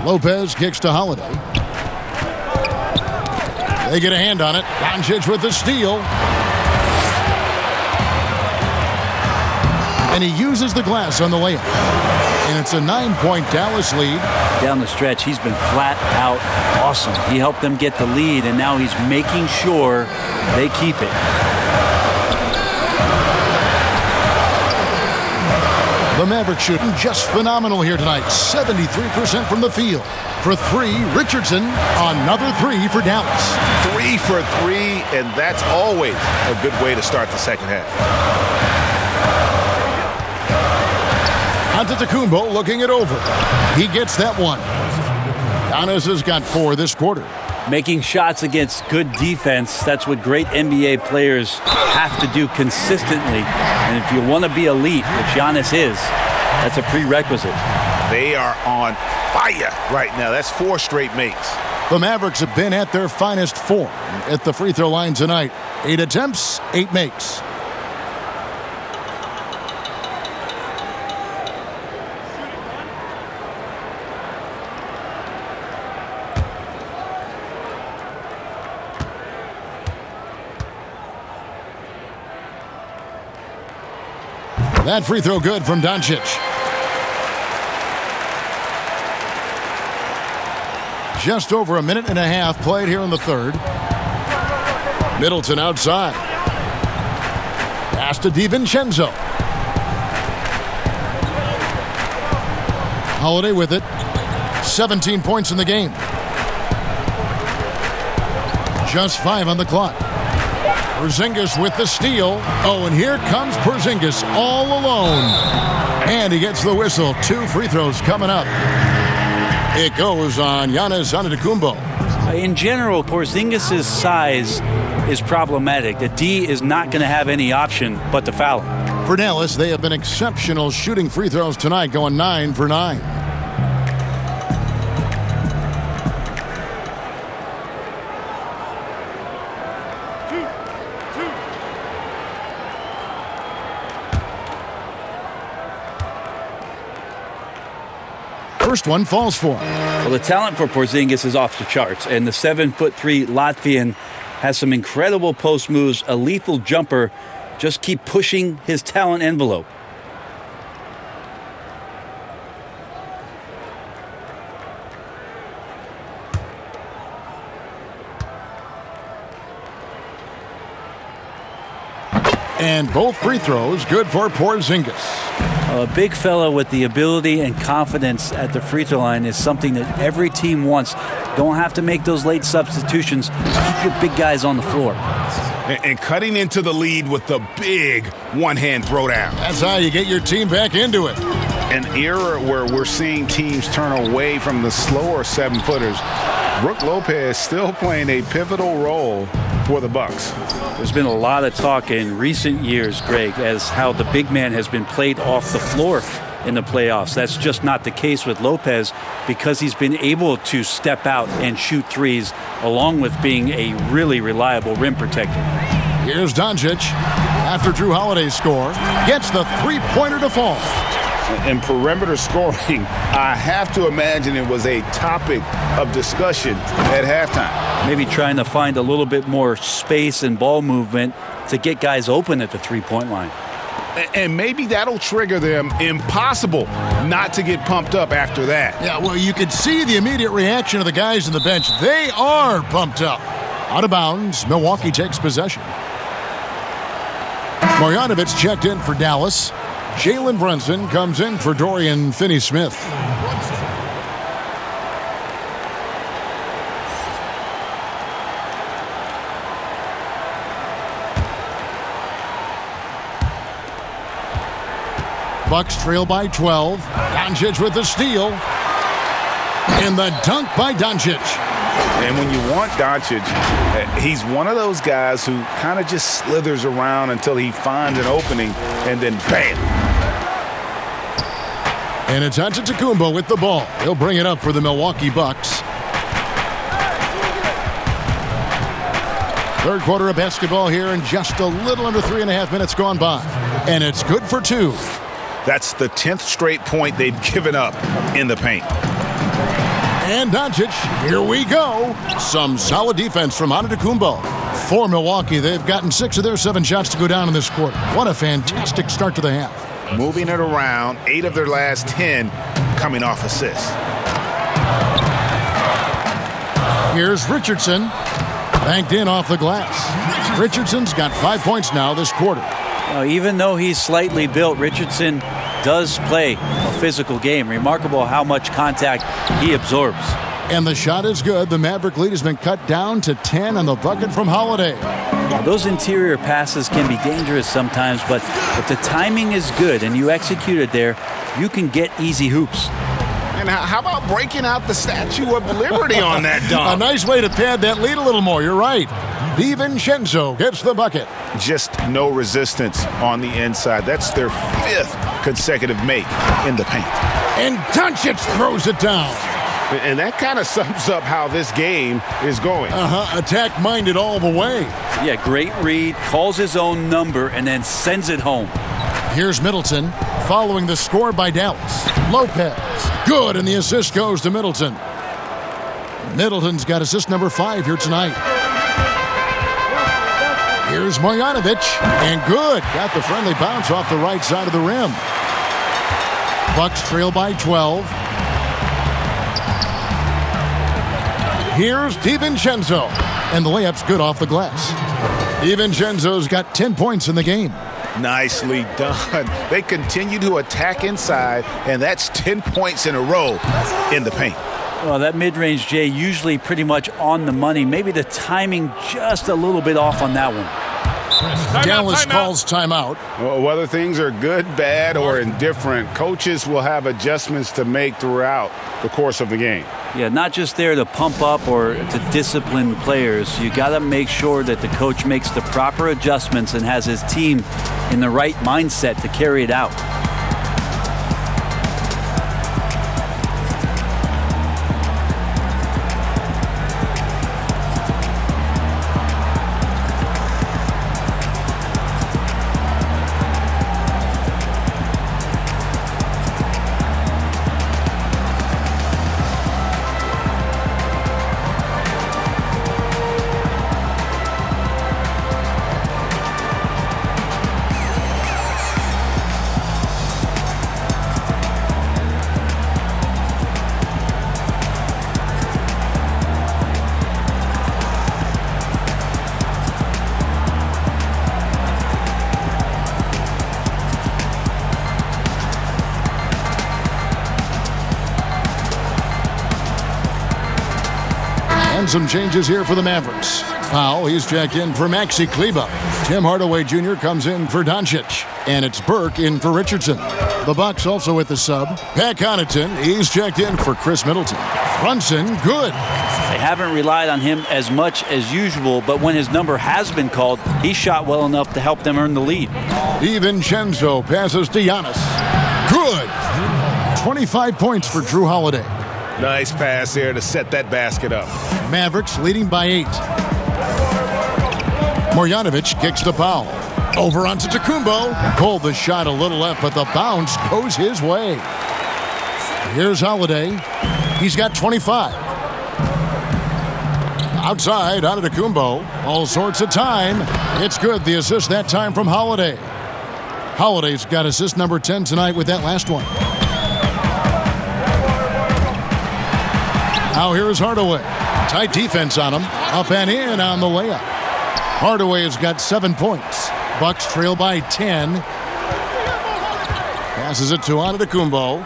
Lopez kicks to Holiday. They get a hand on it. Doncic with the steal. And he uses the glass on the layup. And it's a 9-point Dallas lead. Down the stretch, he's been flat out awesome. He helped them get the lead, and now he's making sure they keep it. The Mavericks shooting just phenomenal here tonight. 73% from the field. For three, Richardson. Another three for Dallas. 3 for 3, and that's always a good way to start the second half. Antetokounmpo looking it over. He gets that one. Giannis has got 4 this quarter. Making shots against good defense, that's what great NBA players have to do consistently. And if you want to be elite, which Giannis is, that's a prerequisite. They are on fire right now. That's 4 straight makes. The Mavericks have been at their finest form at the free throw line tonight. 8 attempts, 8 makes. That free throw good from Doncic. Just over a minute and a half played here in the third. Middleton outside. Pass to DiVincenzo. Holiday with it. 17 points in the game. Just 5 on the clock. Porzingis with the steal. Oh, and here comes Porzingis all alone. And he gets the whistle. 2 free throws coming up. It goes on Giannis Antetokounmpo. In general, Porzingis' size is problematic. The D is not going to have any option but to foul him. For Dallas, they have been exceptional shooting free throws tonight, going 9 for 9. First one falls for him. Well, the talent for Porzingis is off the charts, and the 7'3" Latvian has some incredible post moves, a lethal jumper. Just keep pushing his talent envelope. And both free throws good for Porzingis. A big fella with the ability and confidence at the free throw line is something that every team wants. Don't have to make those late substitutions. Keep your big guys on the floor. And cutting into the lead with the big one-hand throwdown. That's how you get your team back into it. An era where we're seeing teams turn away from the slower 7-footers. Brook Lopez still playing a pivotal role for the Bucks. There's been a lot of talk in recent years, Greg, as how the big man has been played off the floor in the playoffs. That's just not the case with Lopez because he's been able to step out and shoot threes along with being a really reliable rim protector. Here's Doncic. After Jrue Holiday's score, gets the three-pointer to fall. And perimeter scoring, I have to imagine it was a topic of discussion at halftime. Maybe trying to find a little bit more space and ball movement to get guys open at the three-point line. And maybe that'll trigger them. Impossible not to get pumped up after that. Yeah, well, you could see the immediate reaction of the guys on the bench. They are pumped up. Out of bounds, Milwaukee takes possession. Marjanovic checked in for Dallas. Jalen Brunson comes in for Dorian Finney-Smith. Bucks trail by 12. Doncic with the steal. And the dunk by Doncic. And when you want Doncic, he's one of those guys who kind of just slithers around until he finds an opening, and then bam. And it's Antetokounmpo with the ball. He'll bring it up for the Milwaukee Bucks. Third quarter of basketball here, and just a little under 3.5 minutes gone by. And it's good for 2. That's the 10th straight point they've given up in the paint. And Doncic, here we go. Some solid defense from Antetokounmpo. For Milwaukee, they've gotten 6 of their 7 shots to go down in this quarter. What a fantastic start to the half. Moving it around, 8 of their last 10 coming off assists. Here's Richardson. Banked in off the glass. Richardson's got 5 points now this quarter. Even though he's slightly built, Richardson does play a physical game. Remarkable how much contact he absorbs. And the shot is good. The Maverick lead has been cut down to 10 on the bucket from Holiday. Those interior passes can be dangerous sometimes, but if the timing is good and you execute it there, you can get easy hoops. And how about breaking out the Statue of Liberty on that dunk? A nice way to pad that lead a little more. You're right. DiVincenzo gets the bucket. Just no resistance on the inside. That's their 5th consecutive make in the paint. And Doncic throws it down. And that kind of sums up how this game is going. Attack-minded all the way. Yeah, great read, calls his own number, and then sends it home. Here's Middleton following the score by Dallas. Lopez, good, and the assist goes to Middleton. Middleton's got assist number 5 here tonight. Here's Marjanovic, and good. Got the friendly bounce off the right side of the rim. Bucks trail by 12. Here's DiVincenzo, and the layup's good off the glass. DiVincenzo's got 10 points in the game. Nicely done. They continue to attack inside, and that's 10 points in a row in the paint. Well, that mid-range, Jay, usually pretty much on the money. Maybe the timing just a little bit off on that one. Dallas calls timeout. Well, whether things are good, bad, or indifferent, coaches will have adjustments to make throughout the course of the game. Yeah, not just there to pump up or to discipline players. You got to make sure that the coach makes the proper adjustments and has his team in the right mindset to carry it out. Some changes here for the Mavericks. Foul, he's checked in for Maxi Kleber. Tim Hardaway Jr. comes in for Doncic. And it's Burke in for Richardson. The Bucks also with the sub. Pat Connaughton, he's checked in for Chris Middleton. Brunson, good. They haven't relied on him as much as usual, but when his number has been called, he shot well enough to help them earn the lead. DiVincenzo passes to Giannis. Good. 25 points for Jrue Holiday. Nice pass there to set that basket up. Mavericks leading by 8. Marjanovic kicks the foul. Over onto Antetokounmpo. Pulled the shot a little left, but the bounce goes his way. Here's Holiday. He's got 25. Outside, Antetokounmpo. All sorts of time. It's good. The assist that time from Holiday. Holiday's got assist number 10 tonight with that last one. Now here's Hardaway. Tight defense on him. Up and in on the layup. Hardaway has got 7 points. Bucks trail by 10. Passes it to Antetokounmpo.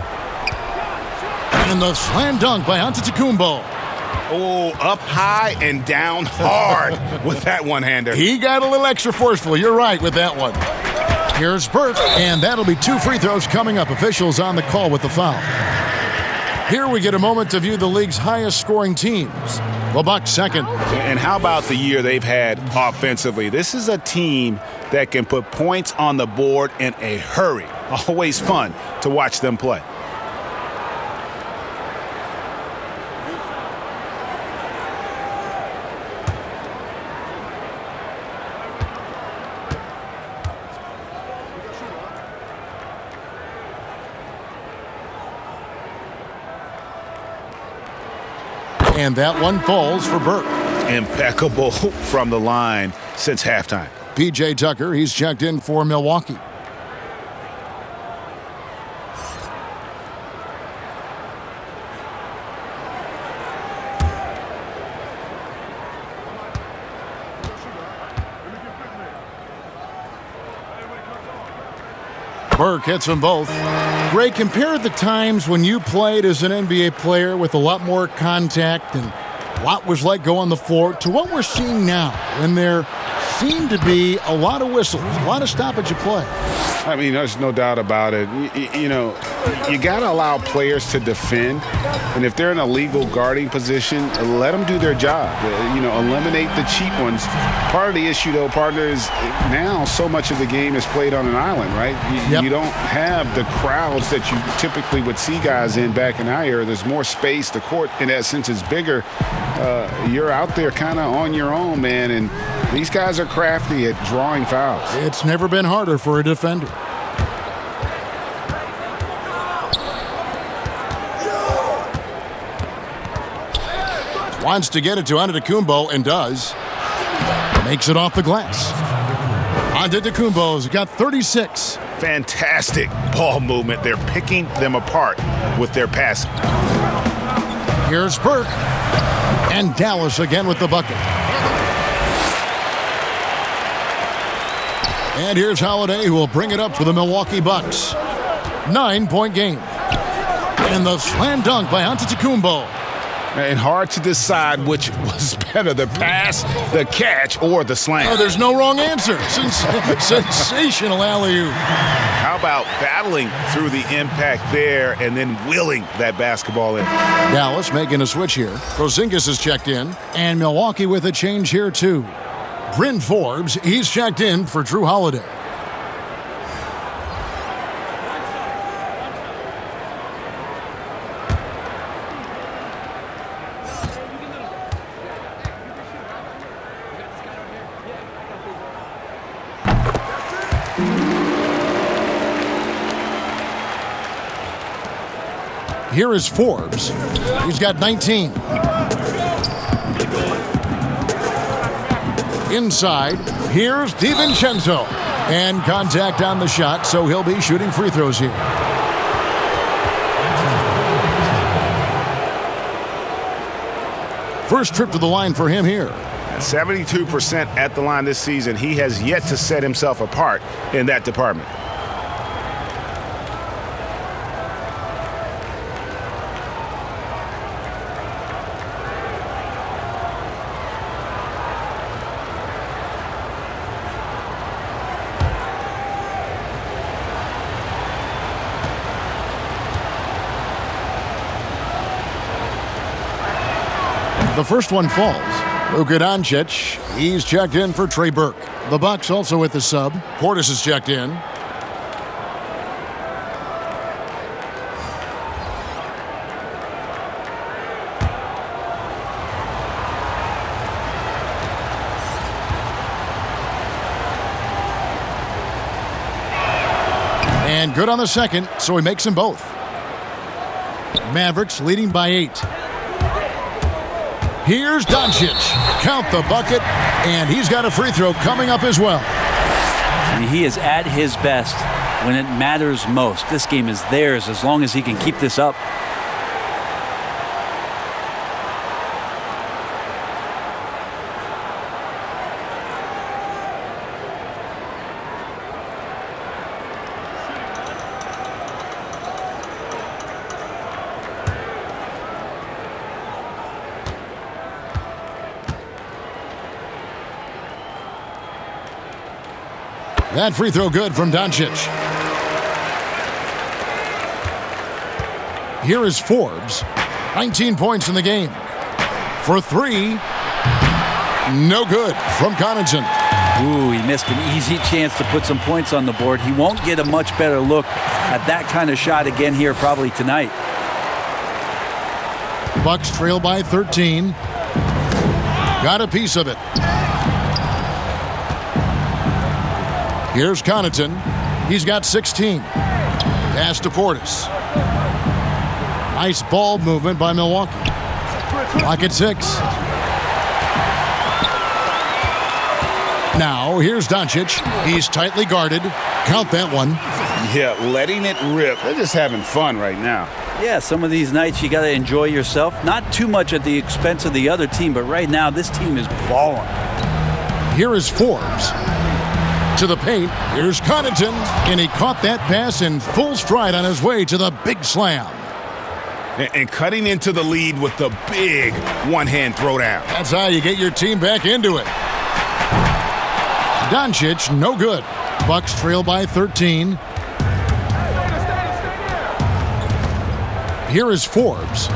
And the slam dunk by Antetokounmpo. Oh, up high and down hard with that one-hander. He got a little extra forceful. You're right with that one. Here's Burke, and that'll be 2 free throws coming up. Officials on the call with the foul. Here we get a moment to view the league's highest scoring teams. The Bucks second. And how about the year they've had offensively? This is a team that can put points on the board in a hurry. Always fun to watch them play. And that one falls for Burke. Impeccable from the line since halftime. P.J. Tucker, he's checked in for Milwaukee. Burke hits them both. Ray, compare the times when you played as an NBA player with a lot more contact and a lot was let go on the floor to what we're seeing now, when there seem to be a lot of whistles, a lot of stoppage of play. I mean, there's no doubt about it. You know, you got to allow players to defend. And if they're in a legal guarding position, let them do their job. You know, eliminate the cheap ones. Part of the issue, though, partner, is now so much of the game is played on an island, right? You don't have the crowds that you typically would see guys in back in our era. There's more space. The court, in that sense, is bigger. You're out there kind of on your own, man. And these guys are crafty at drawing fouls. It's never been harder for a defender. Wants to get it to Antetokounmpo and does. Makes it off the glass. Antetokounmpo's got 36. Fantastic ball movement. They're picking them apart with their passing. Here's Burke. And Dallas again with the bucket. And here's Holiday, who will bring it up for the Milwaukee Bucks. 9-point game. And the slam dunk by Antetokounmpo. And hard to decide which was better, the pass, the catch, or the slam. Oh, there's no wrong answer. Sensational alley-oop. How about battling through the impact there and then willing that basketball in? Dallas making a switch here. Porzingis is checked in. And Milwaukee with a change here, too. Bryn Forbes, he's checked in for Jrue Holiday. Here is Forbes. He's got 19. Inside, here's DiVincenzo. And contact on the shot, so he'll be shooting free throws here. First trip to the line for him here. 72% at the line this season. He has yet to set himself apart in that department. The first one falls. Luka Doncic, he's checked in for Trey Burke. The Bucks also with the sub. Portis is checked in. And good on the second, so he makes them both. Mavericks leading by 8. Here's Doncic. Count the bucket, and he's got a free throw coming up as well. He is at his best when it matters most. This game is theirs as long as he can keep this up. That free throw good from Doncic. Here is Forbes. 19 points in the game. For three, no good from Connaughton. Ooh, he missed an easy chance to put some points on the board. He won't get a much better look at that kind of shot again here probably tonight. Bucks trail by 13. Got a piece of it. Here's Connaughton. He's got 16. Pass to Portis. Nice ball movement by Milwaukee. Clock at 6. Now, here's Doncic. He's tightly guarded. Count that one. Yeah, letting it rip. They're just having fun right now. Yeah, some of these nights you got to enjoy yourself. Not too much at the expense of the other team, but right now this team is balling. Here is Forbes. To the paint. Here's Connaughton. And he caught that pass in full stride on his way to the big slam. And cutting into the lead with the big one-hand throwdown. That's how you get your team back into it. Doncic, no good. Bucks trail by 13. Here is Forbes.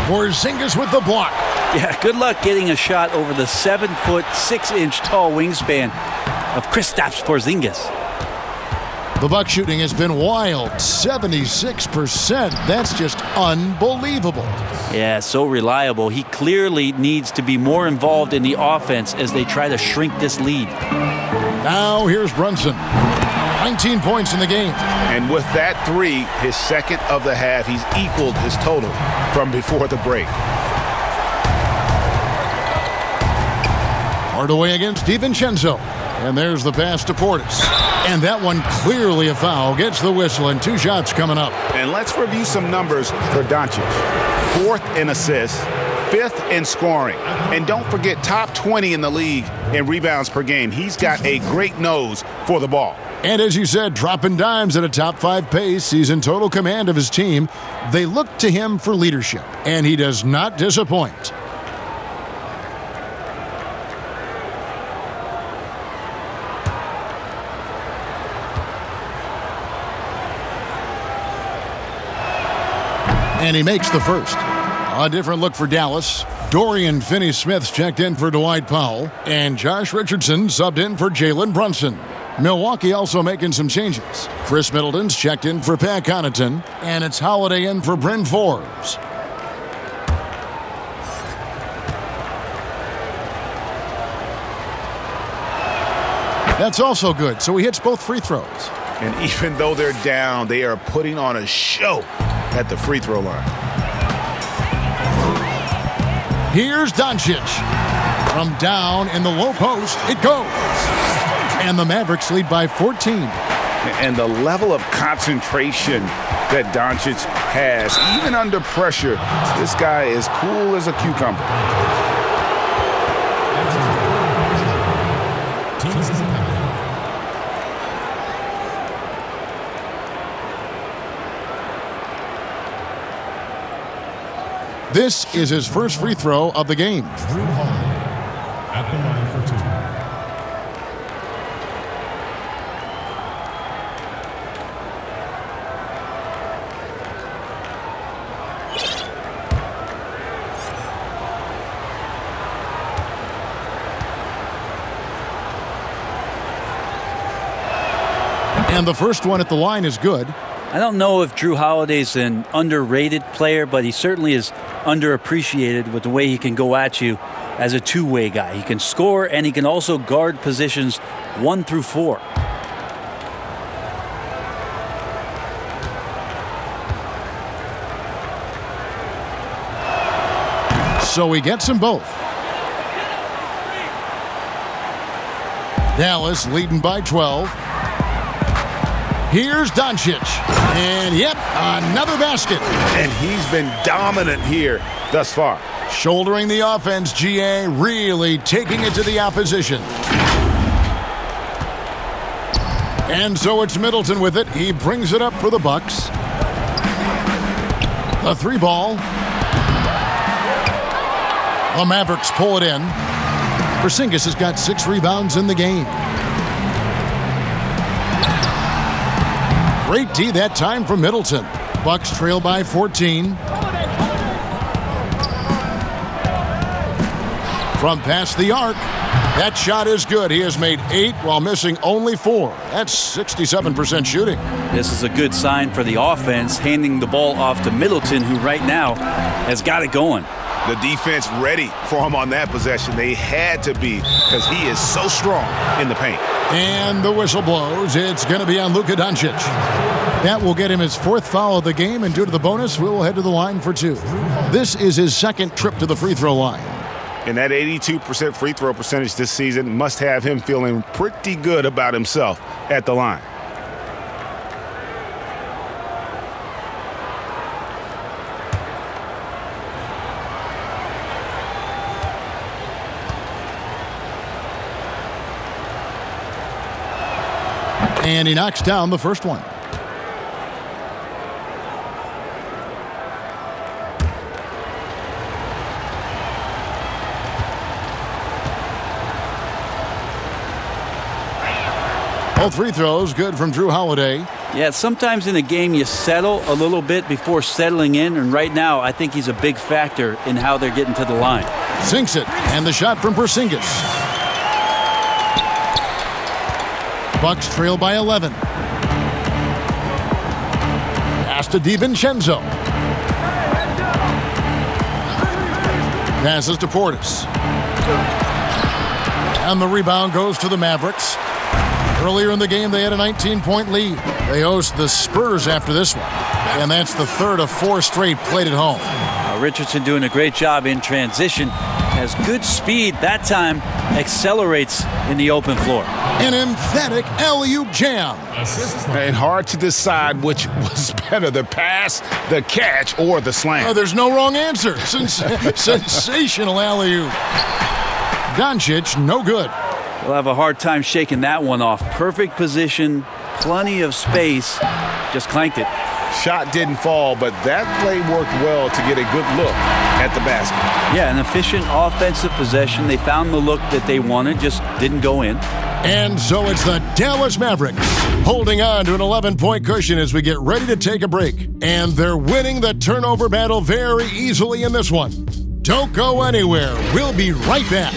Porzingis with the block. Yeah, good luck getting a shot over the 7-foot, 6-inch tall wingspan of Kristaps Porzingis. The Buck shooting has been wild, 76%. That's just unbelievable. Yeah, so reliable. He clearly needs to be more involved in the offense as they try to shrink this lead. Now here's Brunson. 19 points in the game. And with that three, his second of the half, he's equaled his total from before the break. Hardaway against DiVincenzo. And there's the pass to Portis. And that one clearly a foul. Gets the whistle and 2 shots coming up. And let's review some numbers for Doncic. 4th in assists, 5th in scoring. And don't forget, top 20 in the league in rebounds per game. He's got a great nose for the ball. And as you said, dropping dimes at a top 5 pace. He's in total command of his team. They look to him for leadership. And he does not disappoint. And he makes the first. A different look for Dallas. Dorian Finney-Smith's checked in for Dwight Powell. And Josh Richardson subbed in for Jalen Brunson. Milwaukee also making some changes. Chris Middleton's checked in for Pat Connaughton. And it's Holiday in for Bryn Forbes. That's also good, so he hits both free throws. And even though they're down, they are putting on a show at the free throw line. Here's Doncic. From down in the low post, it goes. And the Mavericks lead by 14. And the level of concentration that Doncic has, even under pressure, this guy is cool as a cucumber. This is his first free throw of the game. Jrue Holiday at the line for 2. And the first one at the line is good. I don't know if Jrue Holiday's an underrated player, but he certainly is underappreciated with the way he can go at you as a two-way guy. He can score, and he can also guard positions 1 through 4. So he gets them both. Dallas leading by 12. Here's Doncic. And yep, another basket. And he's been dominant here thus far. Shouldering the offense, GA really taking it to the opposition. And so it's Middleton with it. He brings it up for the Bucks. The 3 ball. The Mavericks pull it in. Porzingis has got 6 rebounds in the game. Great D that time from Middleton. Bucks trail by 14. From past the arc, that shot is good. He has made 8 while missing only 4. That's 67% shooting. This is a good sign for the offense, handing the ball off to Middleton, who right now has got it going. The defense ready for him on that possession. They had to be, because he is so strong in the paint. And the whistle blows. It's going to be on Luka Doncic. That will get him his 4th foul of the game, and due to the bonus, we will head to the line for 2. This is his 2nd trip to the free throw line. And that 82% free throw percentage this season must have him feeling pretty good about himself at the line. And he knocks down the first one. All free throws good from Jrue Holiday. Yeah, sometimes in a game you settle a little bit before settling in, and right now I think he's a big factor in how they're getting to the line. Sinks it, and the shot from Porzingis. Bucks trail by 11. Pass to DiVincenzo. Passes to Portis. And the rebound goes to the Mavericks. Earlier in the game, they had a 19-point lead. They host the Spurs after this one. And that's the 3rd of 4 straight played at home. Richardson doing a great job in transition. Has good speed. That time accelerates in the open floor. An emphatic alley-oop jam. And hard to decide which was better, the pass, the catch, or the slam. Oh, there's no wrong answer. Sensational alley-oop. Doncic, no good. He'll have a hard time shaking that one off. Perfect position, plenty of space, just clanked it. Shot didn't fall, but that play worked well to get a good look at the basket. Yeah, an efficient offensive possession. They found the look that they wanted, just didn't go in. And so it's the Dallas Mavericks holding on to an 11-point cushion as we get ready to take a break. And they're winning the turnover battle very easily in this one. Don't go anywhere. We'll be right back.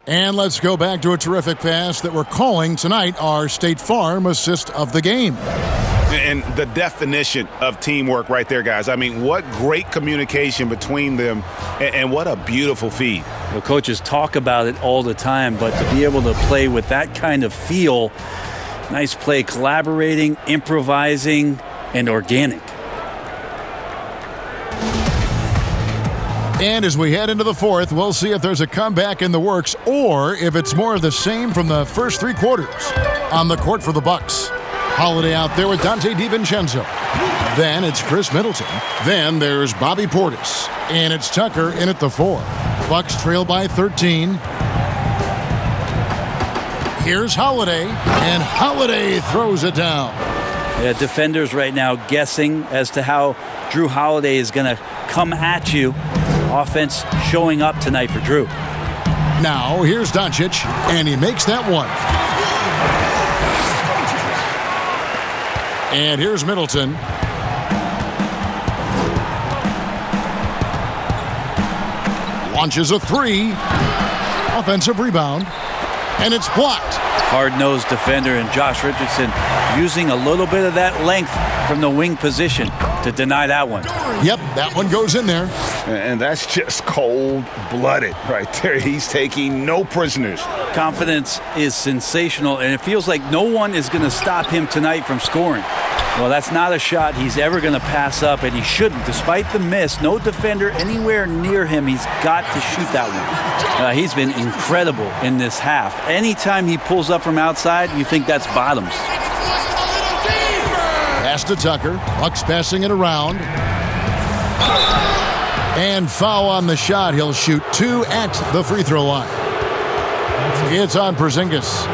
And let's go back to a terrific pass that we're calling tonight our State Farm assist of the game. And the definition of teamwork right there, guys. I mean, what great communication between them, and what a beautiful feed. Well, coaches talk about it all the time, but to be able to play with that kind of feel, nice play, collaborating, improvising, and organic. And as we head into the 4th, we'll see if there's a comeback in the works or if it's more of the same from the first 3 quarters. On the court for the Bucks, Holiday out there with Dante DiVincenzo. Then it's Chris Middleton. Then there's Bobby Portis. And it's Tucker in at the 4. Bucks trail by 13. Here's Holiday, and Holiday throws it down. Yeah, defenders right now guessing as to how Jrue Holiday is going to come at you. Offense showing up tonight for Jrue. Now, here's Doncic, and he makes that one. And here's Middleton. Launches a 3. Offensive rebound. And it's blocked. Hard-nosed defender, and Josh Richardson using a little bit of that length from the wing position to deny that one. Yep, that one goes in there. And that's just cold-blooded right there. He's taking no prisoners. Confidence is sensational, and it feels like no one is going to stop him tonight from scoring. Well, that's not a shot he's ever going to pass up, and he shouldn't. Despite the miss, no defender anywhere near him. He's got to shoot that one. He's been incredible in this half. Anytime he pulls up from outside, you think that's bottoms. Pass to Tucker. Bucks passing it around. And foul on the shot. He'll shoot 2 at the free throw line. It's on Porzingis.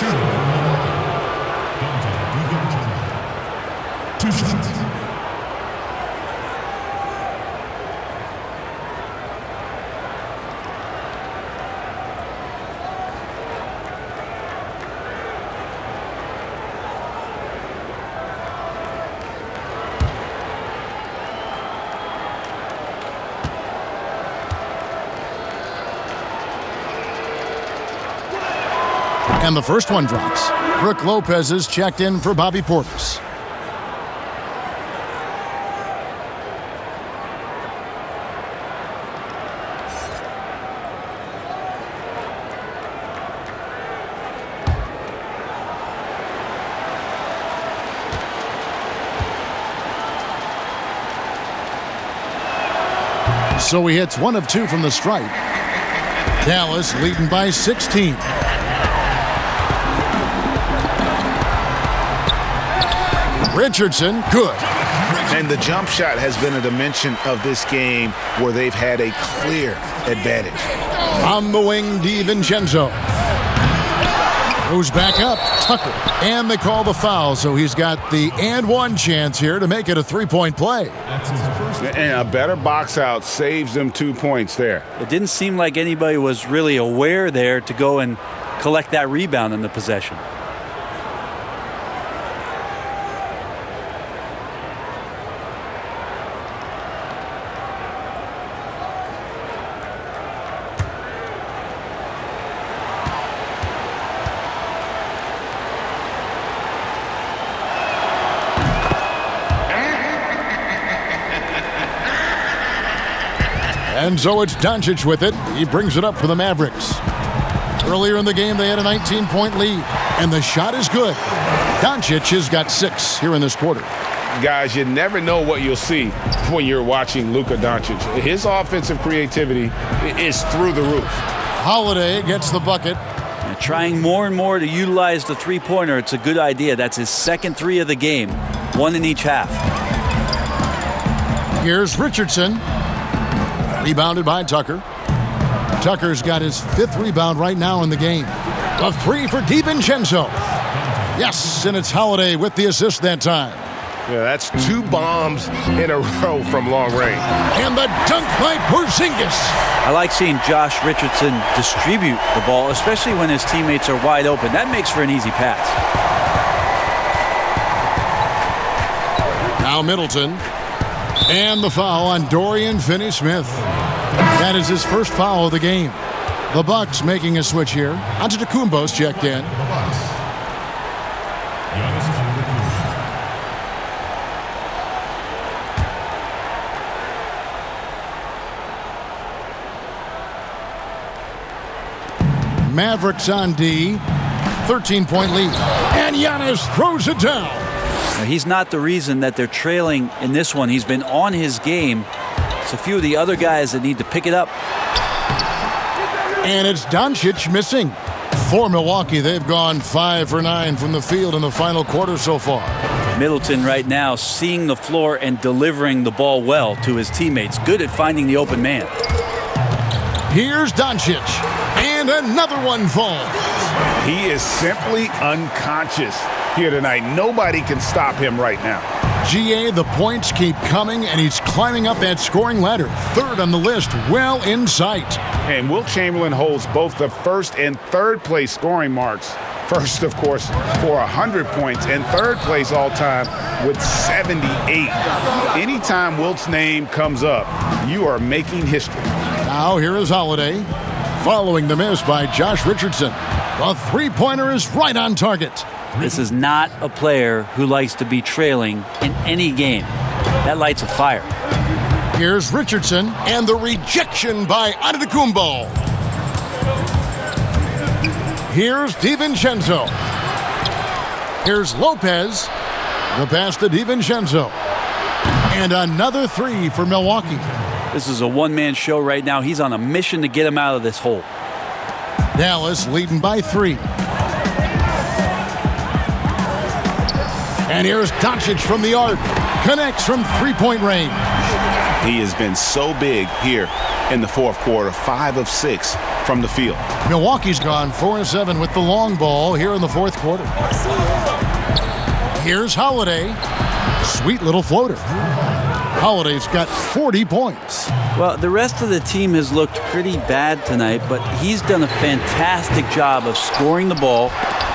Shooting for Milwaukee, Doncic. 2 shots. And the first one drops. Brook Lopez is checked in for Bobby Portis. So he hits 1 of 2 from the stripe. Dallas leading by 16. Richardson, good. And the jump shot has been a dimension of this game where they've had a clear advantage. On the wing, DiVincenzo. Goes back up, Tucker. And they call the foul, so he's got the and one chance here to make it a 3-point play. And a better box out saves them 2 points there. It didn't seem like anybody was really aware there to go and collect that rebound in the possession. And so it's Doncic with it. He brings it up for the Mavericks. Earlier in the game, they had a 19-point lead, and the shot is good. Doncic has got 6 here in this quarter. Guys, you never know what you'll see when you're watching Luka Doncic. His offensive creativity is through the roof. Holiday gets the bucket. And trying more and more to utilize the three-pointer. It's a good idea. That's his second 3 of the game, 1 in each half. Here's Richardson. Rebounded by Tucker. Tucker's got his 5th rebound right now in the game. A 3 for DiVincenzo. Yes, and it's Holiday with the assist that time. Yeah, that's 2 bombs in a row from long range. And the dunk by Porzingis. I like seeing Josh Richardson distribute the ball, especially when his teammates are wide open. That makes for an easy pass. Now Middleton. And the foul on Dorian Finney-Smith. That is his first foul of the game. The Bucks making a switch here. Antetokounmpo's checked in. Mavericks on D. 13-point lead. And Giannis throws it down. Now, he's not the reason that they're trailing in this one. He's been on his game. It's a few of the other guys that need to pick it up. And it's Doncic missing. For Milwaukee, they've gone 5 for 9 from the field in the final quarter so far. Middleton right now seeing the floor and delivering the ball well to his teammates. Good at finding the open man. Here's Doncic. And another one falls. He is simply unconscious here tonight. Nobody can stop him right now. GA, the points keep coming, and he's climbing up that scoring ladder. 3rd on the list, well in sight. And Wilt Chamberlain holds both the 1st and 3rd place scoring marks. First, of course, for 100 points, and 3rd place all time with 78. Anytime Wilt's name comes up, you are making history. Now here is Holiday, following the miss by Josh Richardson. The three-pointer is right on target. This is not a player who likes to be trailing in any game. That lights a fire. Here's Richardson, and the rejection by Antetokounmpo. Here's DiVincenzo. Here's Lopez. The pass to DiVincenzo. And another 3 for Milwaukee. This is a one-man show right now. He's on a mission to get him out of this hole. Dallas leading by 3. And here's Doncic from the arc. Connects from 3-point range. He has been so big here in the 4th quarter. 5 of 6 from the field. Milwaukee's gone 4-7 with the long ball here in the fourth quarter. Here's Holiday. Sweet little floater. Holiday's got 40 points. Well, the rest of the team has looked pretty bad tonight, but he's done a fantastic job of scoring the ball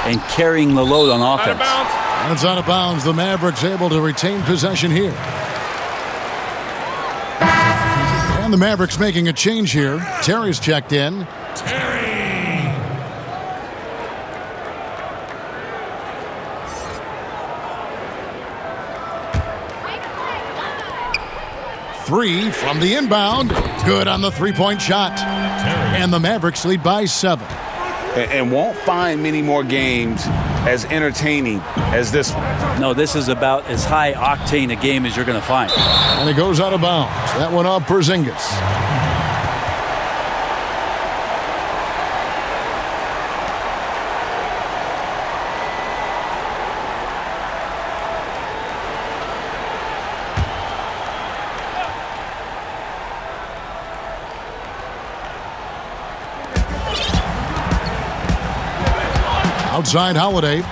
and carrying the load on offense. And it's out of bounds. The Mavericks able to retain possession here. And the Mavericks making a change here. Terry's checked in. Three from the inbound. Good on the three-point shot. And the Mavericks lead by 7. And won't find many more games as entertaining as this one. No, this is about as high octane a game as you're going to find. And it goes out of bounds. That one off Porzingis. Outside Holiday.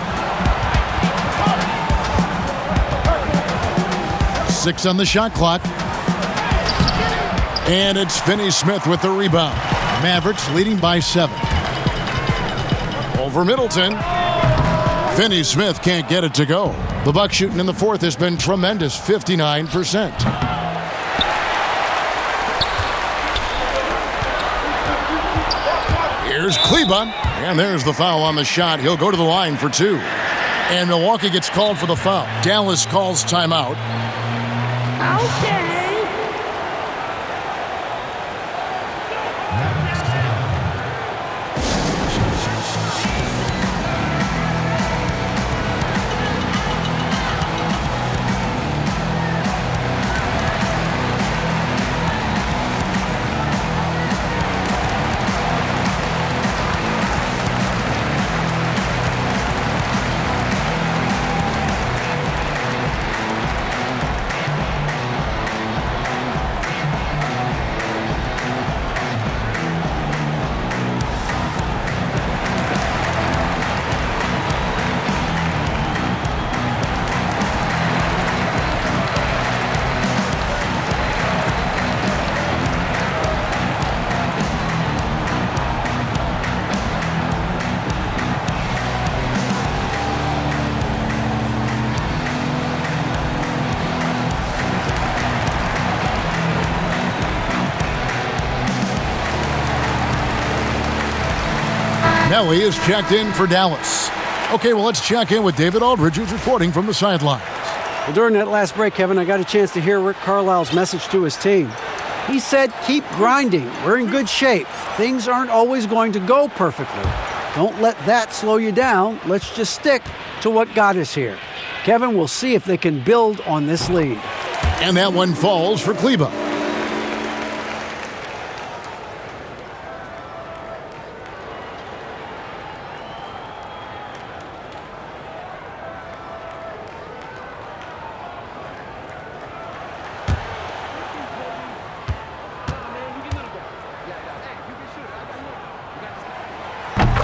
6 on the shot clock. And it's Finney-Smith with the rebound. Mavericks leading by 7. Over Middleton. Finney-Smith can't get it to go. The Bucks shooting in the fourth has been tremendous, 59%. Here's Kleba. And there's the foul on the shot. He'll go to the line for 2. And Milwaukee gets called for the foul. Dallas calls timeout. Okay. Nelly is checked in for Dallas. Okay, well, let's check in with David Aldridge, who's reporting from the sidelines. Well, during that last break, Kevin, I got a chance to hear Rick Carlisle's message to his team. He said, keep grinding. We're in good shape. Things aren't always going to go perfectly. Don't let that slow you down. Let's just stick to what got us here. Kevin, we'll see if they can build on this lead. And that one falls for Kleba.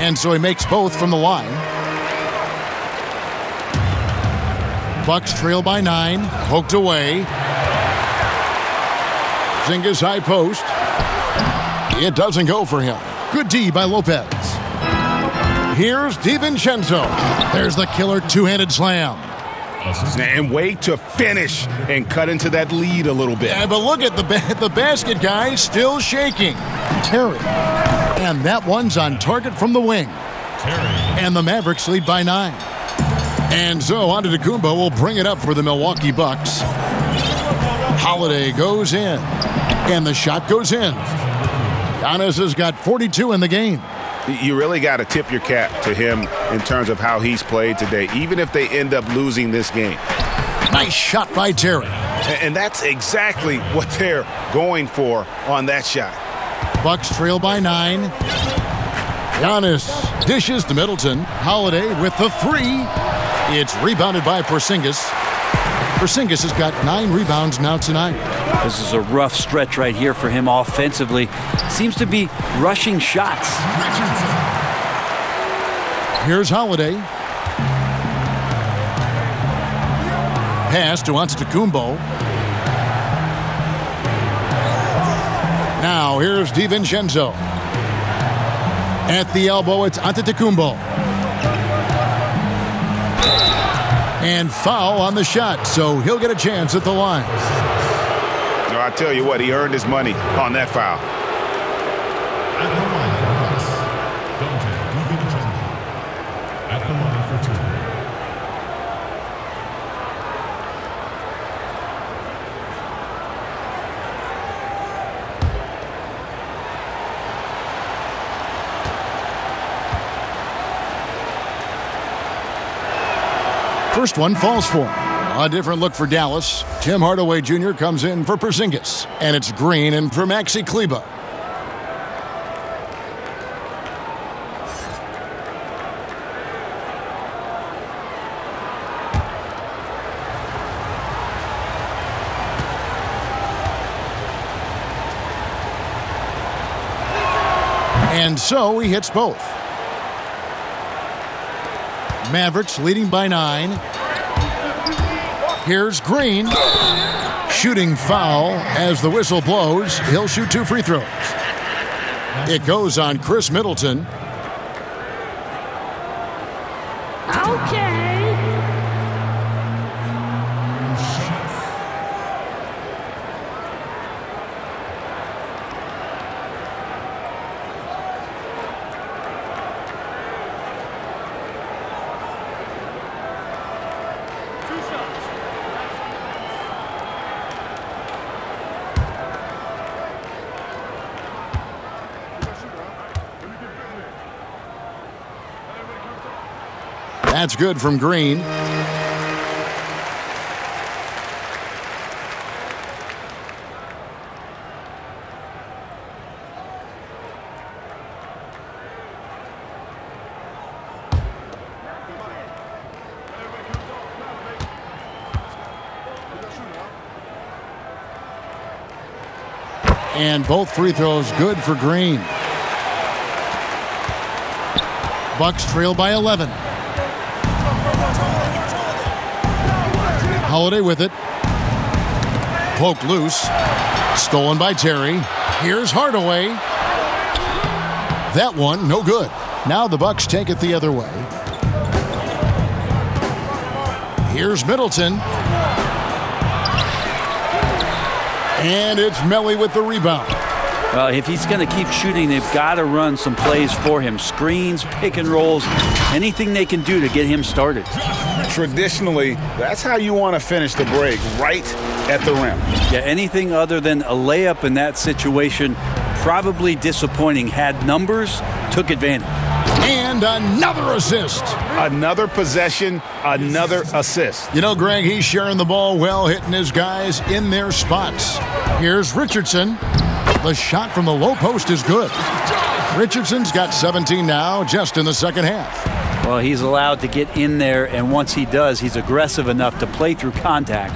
And so he makes both from the line. Bucks trail by 9. Poked away. Porzingis high post. It doesn't go for him. Good D by Lopez. Here's DiVincenzo. There's the killer two-handed slam. And wait to finish and cut into that lead a little bit. Yeah, but look at the basket, guys, still shaking. Terry. And that one's on target from the wing. And the Mavericks lead by 9. And so Antetokounmpo will bring it up for the Milwaukee Bucks. Holiday goes in. And the shot goes in. Giannis has got 42 in the game. You really got to tip your cap to him in terms of how he's played today, even if they end up losing this game. Nice shot by Terry. And that's exactly what they're going for on that shot. Bucks trail by 9. Giannis dishes to Middleton. Holiday with the 3. It's rebounded by Porzingis. Porzingis has got 9 rebounds now tonight. This is a rough stretch right here for him offensively. Seems to be rushing shots. Here's Holiday. Pass to Antetokounmpo. Now here's DiVincenzo. At the elbow, it's Antetokounmpo. And foul on the shot, so he'll get a chance at the line. No, I tell you what, he earned his money on that foul. At the line for Bucks, DiVincenzo. At the line for 2. First one falls for him. A different look for Dallas. Tim Hardaway Jr. comes in for Porzingis. And it's Green in for Maxi Kleber. And so he hits both. Mavericks leading by 9. Here's Green. Shooting foul as the whistle blows. He'll shoot 2 free throws. It goes on Chris Middleton. Okay. That's good from Green. And both free throws good for Green. Bucks trail by 11. Holiday with it. Poked loose. Stolen by Terry. Here's Hardaway. That one, no good. Now the Bucks take it the other way. Here's Middleton. And it's Melly with the rebound. Well, if he's going to keep shooting, they've got to run some plays for him. Screens, pick and rolls, anything they can do to get him started. Traditionally, that's how you want to finish the break, right at the rim. Yeah, anything other than a layup in that situation, probably disappointing. Had numbers, took advantage. And another assist. Another possession, another assist. You know, Greg, he's sharing the ball well, hitting his guys in their spots. Here's Richardson. The shot from the low post is good. Richardson's got 17 now, just in the second half. Well, he's allowed to get in there, and once he does, he's aggressive enough to play through contact.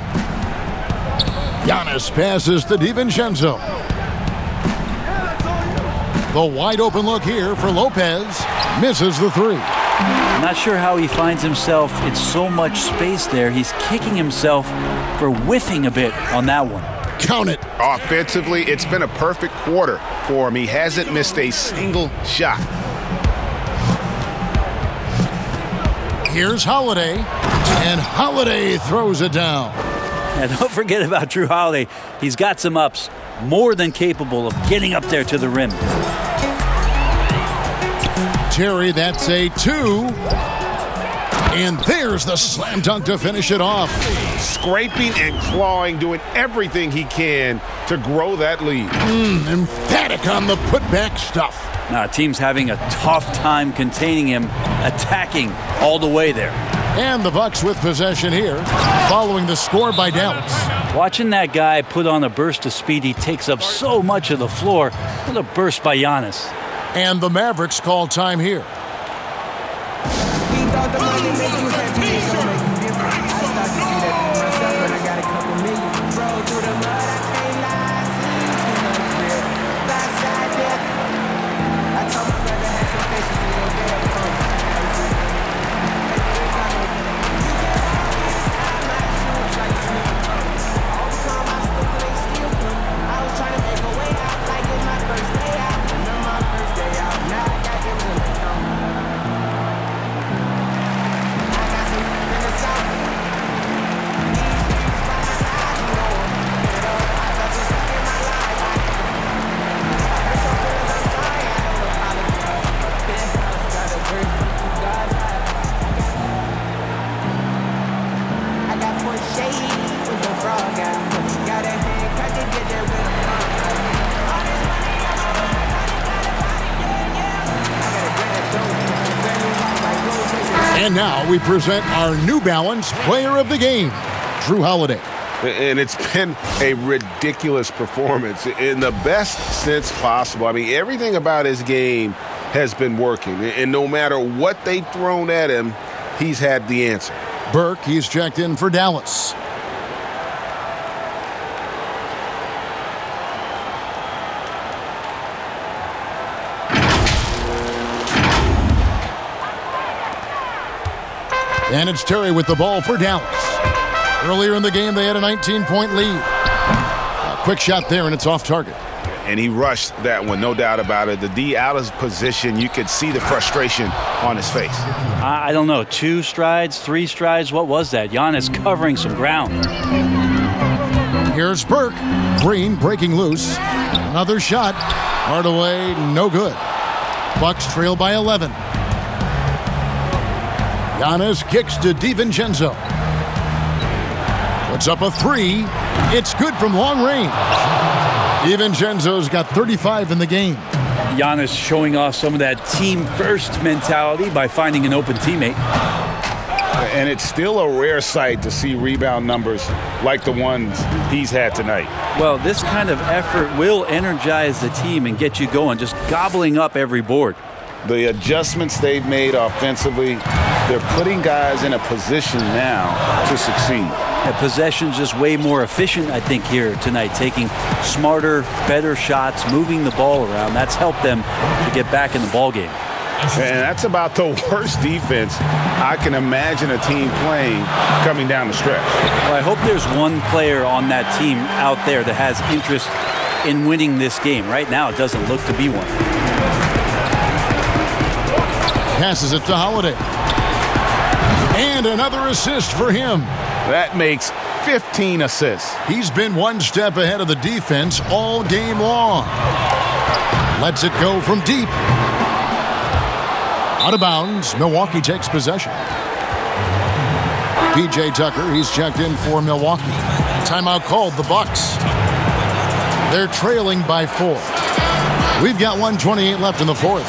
Giannis passes to DiVincenzo. The wide open look here for Lopez. Misses the 3. I'm not sure how he finds himself in so much space there. He's kicking himself for whiffing a bit on that one. Count it. Offensively, it's been a perfect quarter for him. He hasn't missed a single shot. Here's Holiday, and Holiday throws it down. And don't forget about Jrue Holiday. He's got some ups, more than capable of getting up there to the rim. Terry, that's a 2. And there's the slam dunk to finish it off. Scraping and clawing, doing everything he can to grow that lead. Emphatic on the putback stuff. Now, team's having a tough time containing him, attacking all the way there. And the Bucks with possession here, following the score by Dallas. Watching that guy put on a burst of speed, he takes up so much of the floor. What a burst by Giannis. And the Mavericks call time here. And now we present our New Balance Player of the Game, Jrue Holiday. And it's been a ridiculous performance in the best sense possible. I mean, everything about his game has been working. And no matter what they've thrown at him, he's had the answer. Burke, he's checked in for Dallas. And it's Terry with the ball for Dallas. Earlier in the game, they had a 19-point lead. A quick shot there, and it's off target. And he rushed that one, no doubt about it. The D out of position, you could see the frustration on his face. I don't know, 2 strides, 3 strides, what was that? Giannis covering some ground. Here's Burke. Green breaking loose. Another shot. Hardaway, no good. Bucks trail by 11. Giannis kicks to DiVincenzo. Puts up a 3. It's good from long range. DiVincenzo's got 35 in the game. Giannis showing off some of that team-first mentality by finding an open teammate. And it's still a rare sight to see rebound numbers like the ones he's had tonight. Well, this kind of effort will energize the team and get you going, just gobbling up every board. The adjustments they've made offensively, they're putting guys in a position now to succeed. The possession's just way more efficient, I think, here tonight, taking smarter, better shots, moving the ball around. That's helped them to get back in the ball game. And that's about the worst defense I can imagine a team playing coming down the stretch. Well, I hope there's one player on that team out there that has interest in winning this game. Right now, it doesn't look to be one. Passes it to Holiday. And another assist for him. That makes 15 assists. He's been one step ahead of the defense all game long. Lets it go from deep. Out of bounds, Milwaukee takes possession. P.J. Tucker, he's checked in for Milwaukee. Timeout called, the Bucks. They're trailing by 4. We've got 1:28 left in the fourth.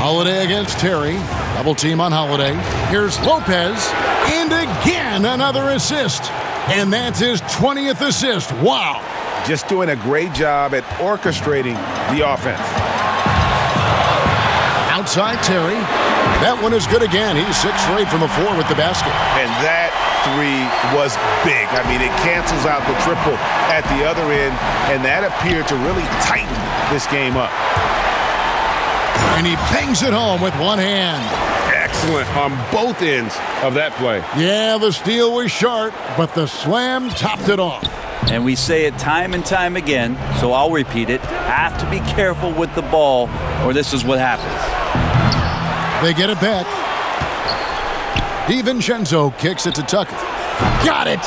Holiday against Terry. Double team on Holiday. Here's Lopez. And again, another assist. And that's his 20th assist. Wow. Just doing a great job at orchestrating the offense. Outside Terry. That one is good again. He's 6 straight from the floor with the basket. And that 3 was big. I mean, it cancels out the triple at the other end, and that appeared to really tighten this game up. And he bangs it home with one hand. Excellent on both ends of that play. Yeah, the steal was sharp, but the slam topped it off. And we say it time and time again, so I'll repeat it. Have to be careful with the ball, or this is what happens. They get it back. DiVincenzo kicks it to Tucker. Got it!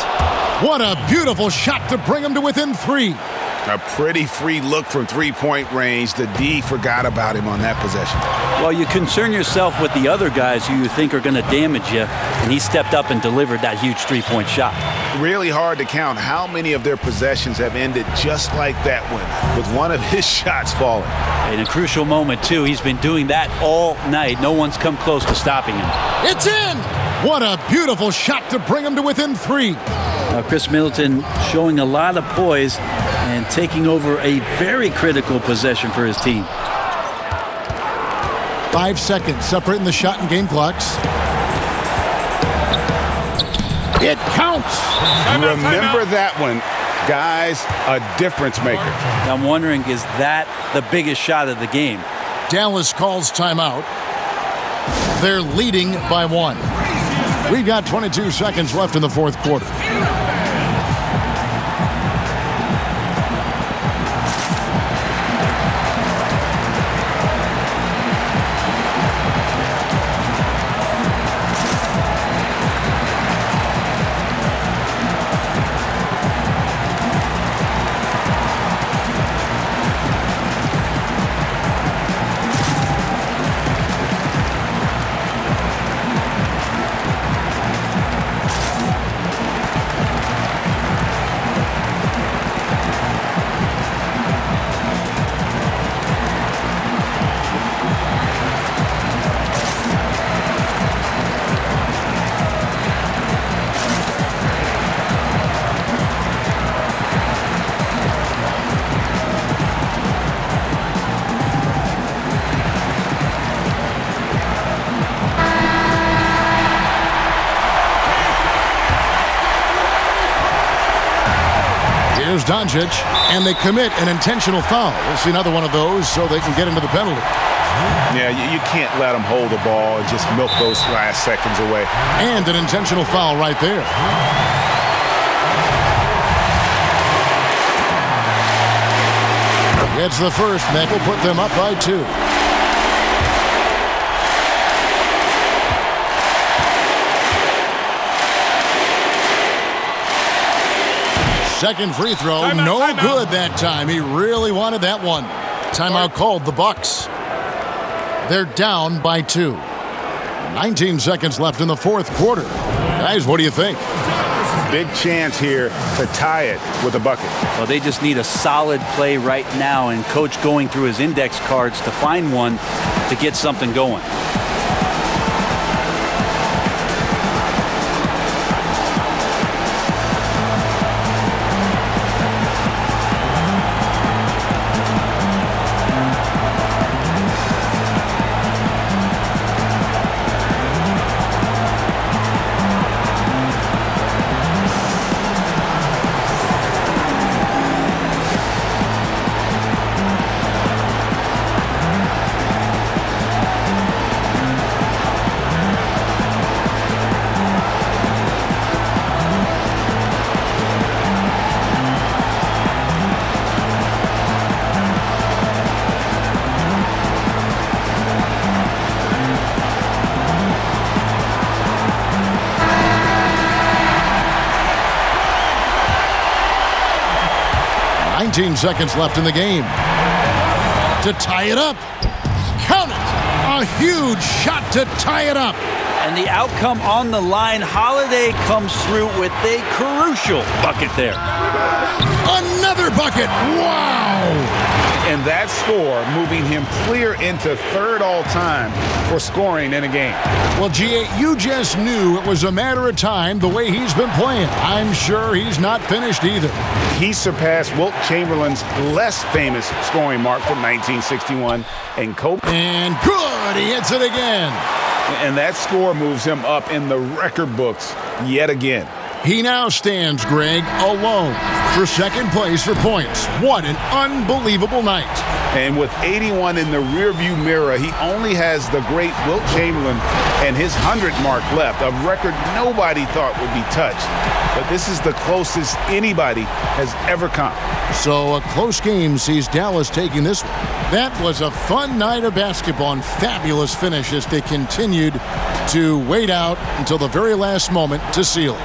What a beautiful shot to bring him to within 3. A pretty free look from three-point range. The D forgot about him on that possession. Well, you concern yourself with the other guys who you think are going to damage you, and he stepped up and delivered that huge three-point shot. Really hard to count how many of their possessions have ended just like that one, with one of his shots falling. In a crucial moment, too. He's been doing that all night. No one's come close to stopping him. It's in! What a beautiful shot to bring him to within 3. Chris Middleton showing a lot of poise and taking over a very critical possession for his team. 5 seconds separating the shot and game clocks. It counts. Remember that one. Guys, a difference maker. I'm wondering, is that the biggest shot of the game? Dallas calls timeout. They're leading by 1. We've got 22 seconds left in the fourth quarter. Here's Doncic, and they commit an intentional foul. We'll see another one of those so they can get into the penalty. Yeah, you can't let them hold the ball and just milk those last seconds away. And an intentional foul right there. It's the first, and that will put them up by 2. Second free throw, no good that time. He really wanted that one. Timeout called, the Bucks. They're down by 2. 19 seconds left in the fourth quarter. Guys, what do you think? Big chance here to tie it with a bucket. Well, they just need a solid play right now, and Coach going through his index cards to find one to get something going. Seconds left in the game. To tie it up. Count it. A huge shot to tie it up. And the outcome on the line, Holiday comes through with a crucial bucket there. Another bucket. Wow. And that score moving him clear into third all-time for scoring in a game. Well, G.A., you just knew it was a matter of time the way he's been playing. I'm sure he's not finished either. He surpassed Wilt Chamberlain's less famous scoring mark from 1961. And Kobe. And good. He hits it again. And that score moves him up in the record books yet again. He now stands, Greg, alone for second place for points. What an unbelievable night. And with 81 in the rearview mirror, he only has the great Wilt Chamberlain and his 100 mark left, a record nobody thought would be touched. But this is the closest anybody has ever come. So a close game sees Dallas taking this one. That was a fun night of basketball and fabulous finish as they continued to wait out until the very last moment to seal it.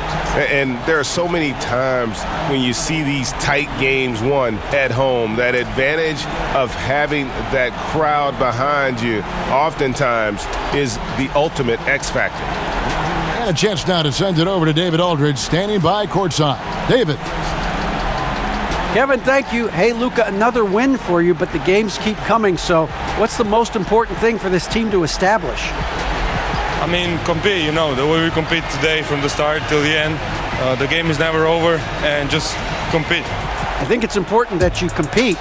And there are so many times when you see these tight games won at home, that advantage of having that crowd behind you oftentimes is the ultimate X factor. And a chance now to send it over to David Aldridge, standing by courtside. David. Kevin, thank you. Hey, Luka, another win for you, but the games keep coming. So what's the most important thing for this team to establish? I mean, compete, the way we compete today from the start till the end. the game is never over, and just compete. I think it's important that you compete.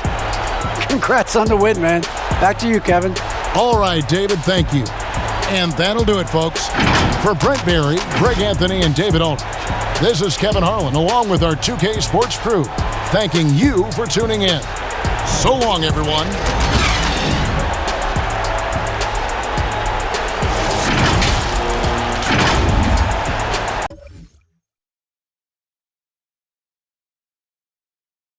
Congrats on the win, man. Back to you, Kevin. All right, David, thank you. And that'll do it, folks. For Brent Berry, Greg Anthony, and David Aldridge, this is Kevin Harlan, along with our 2K Sports crew, thanking you for tuning in. So long, everyone.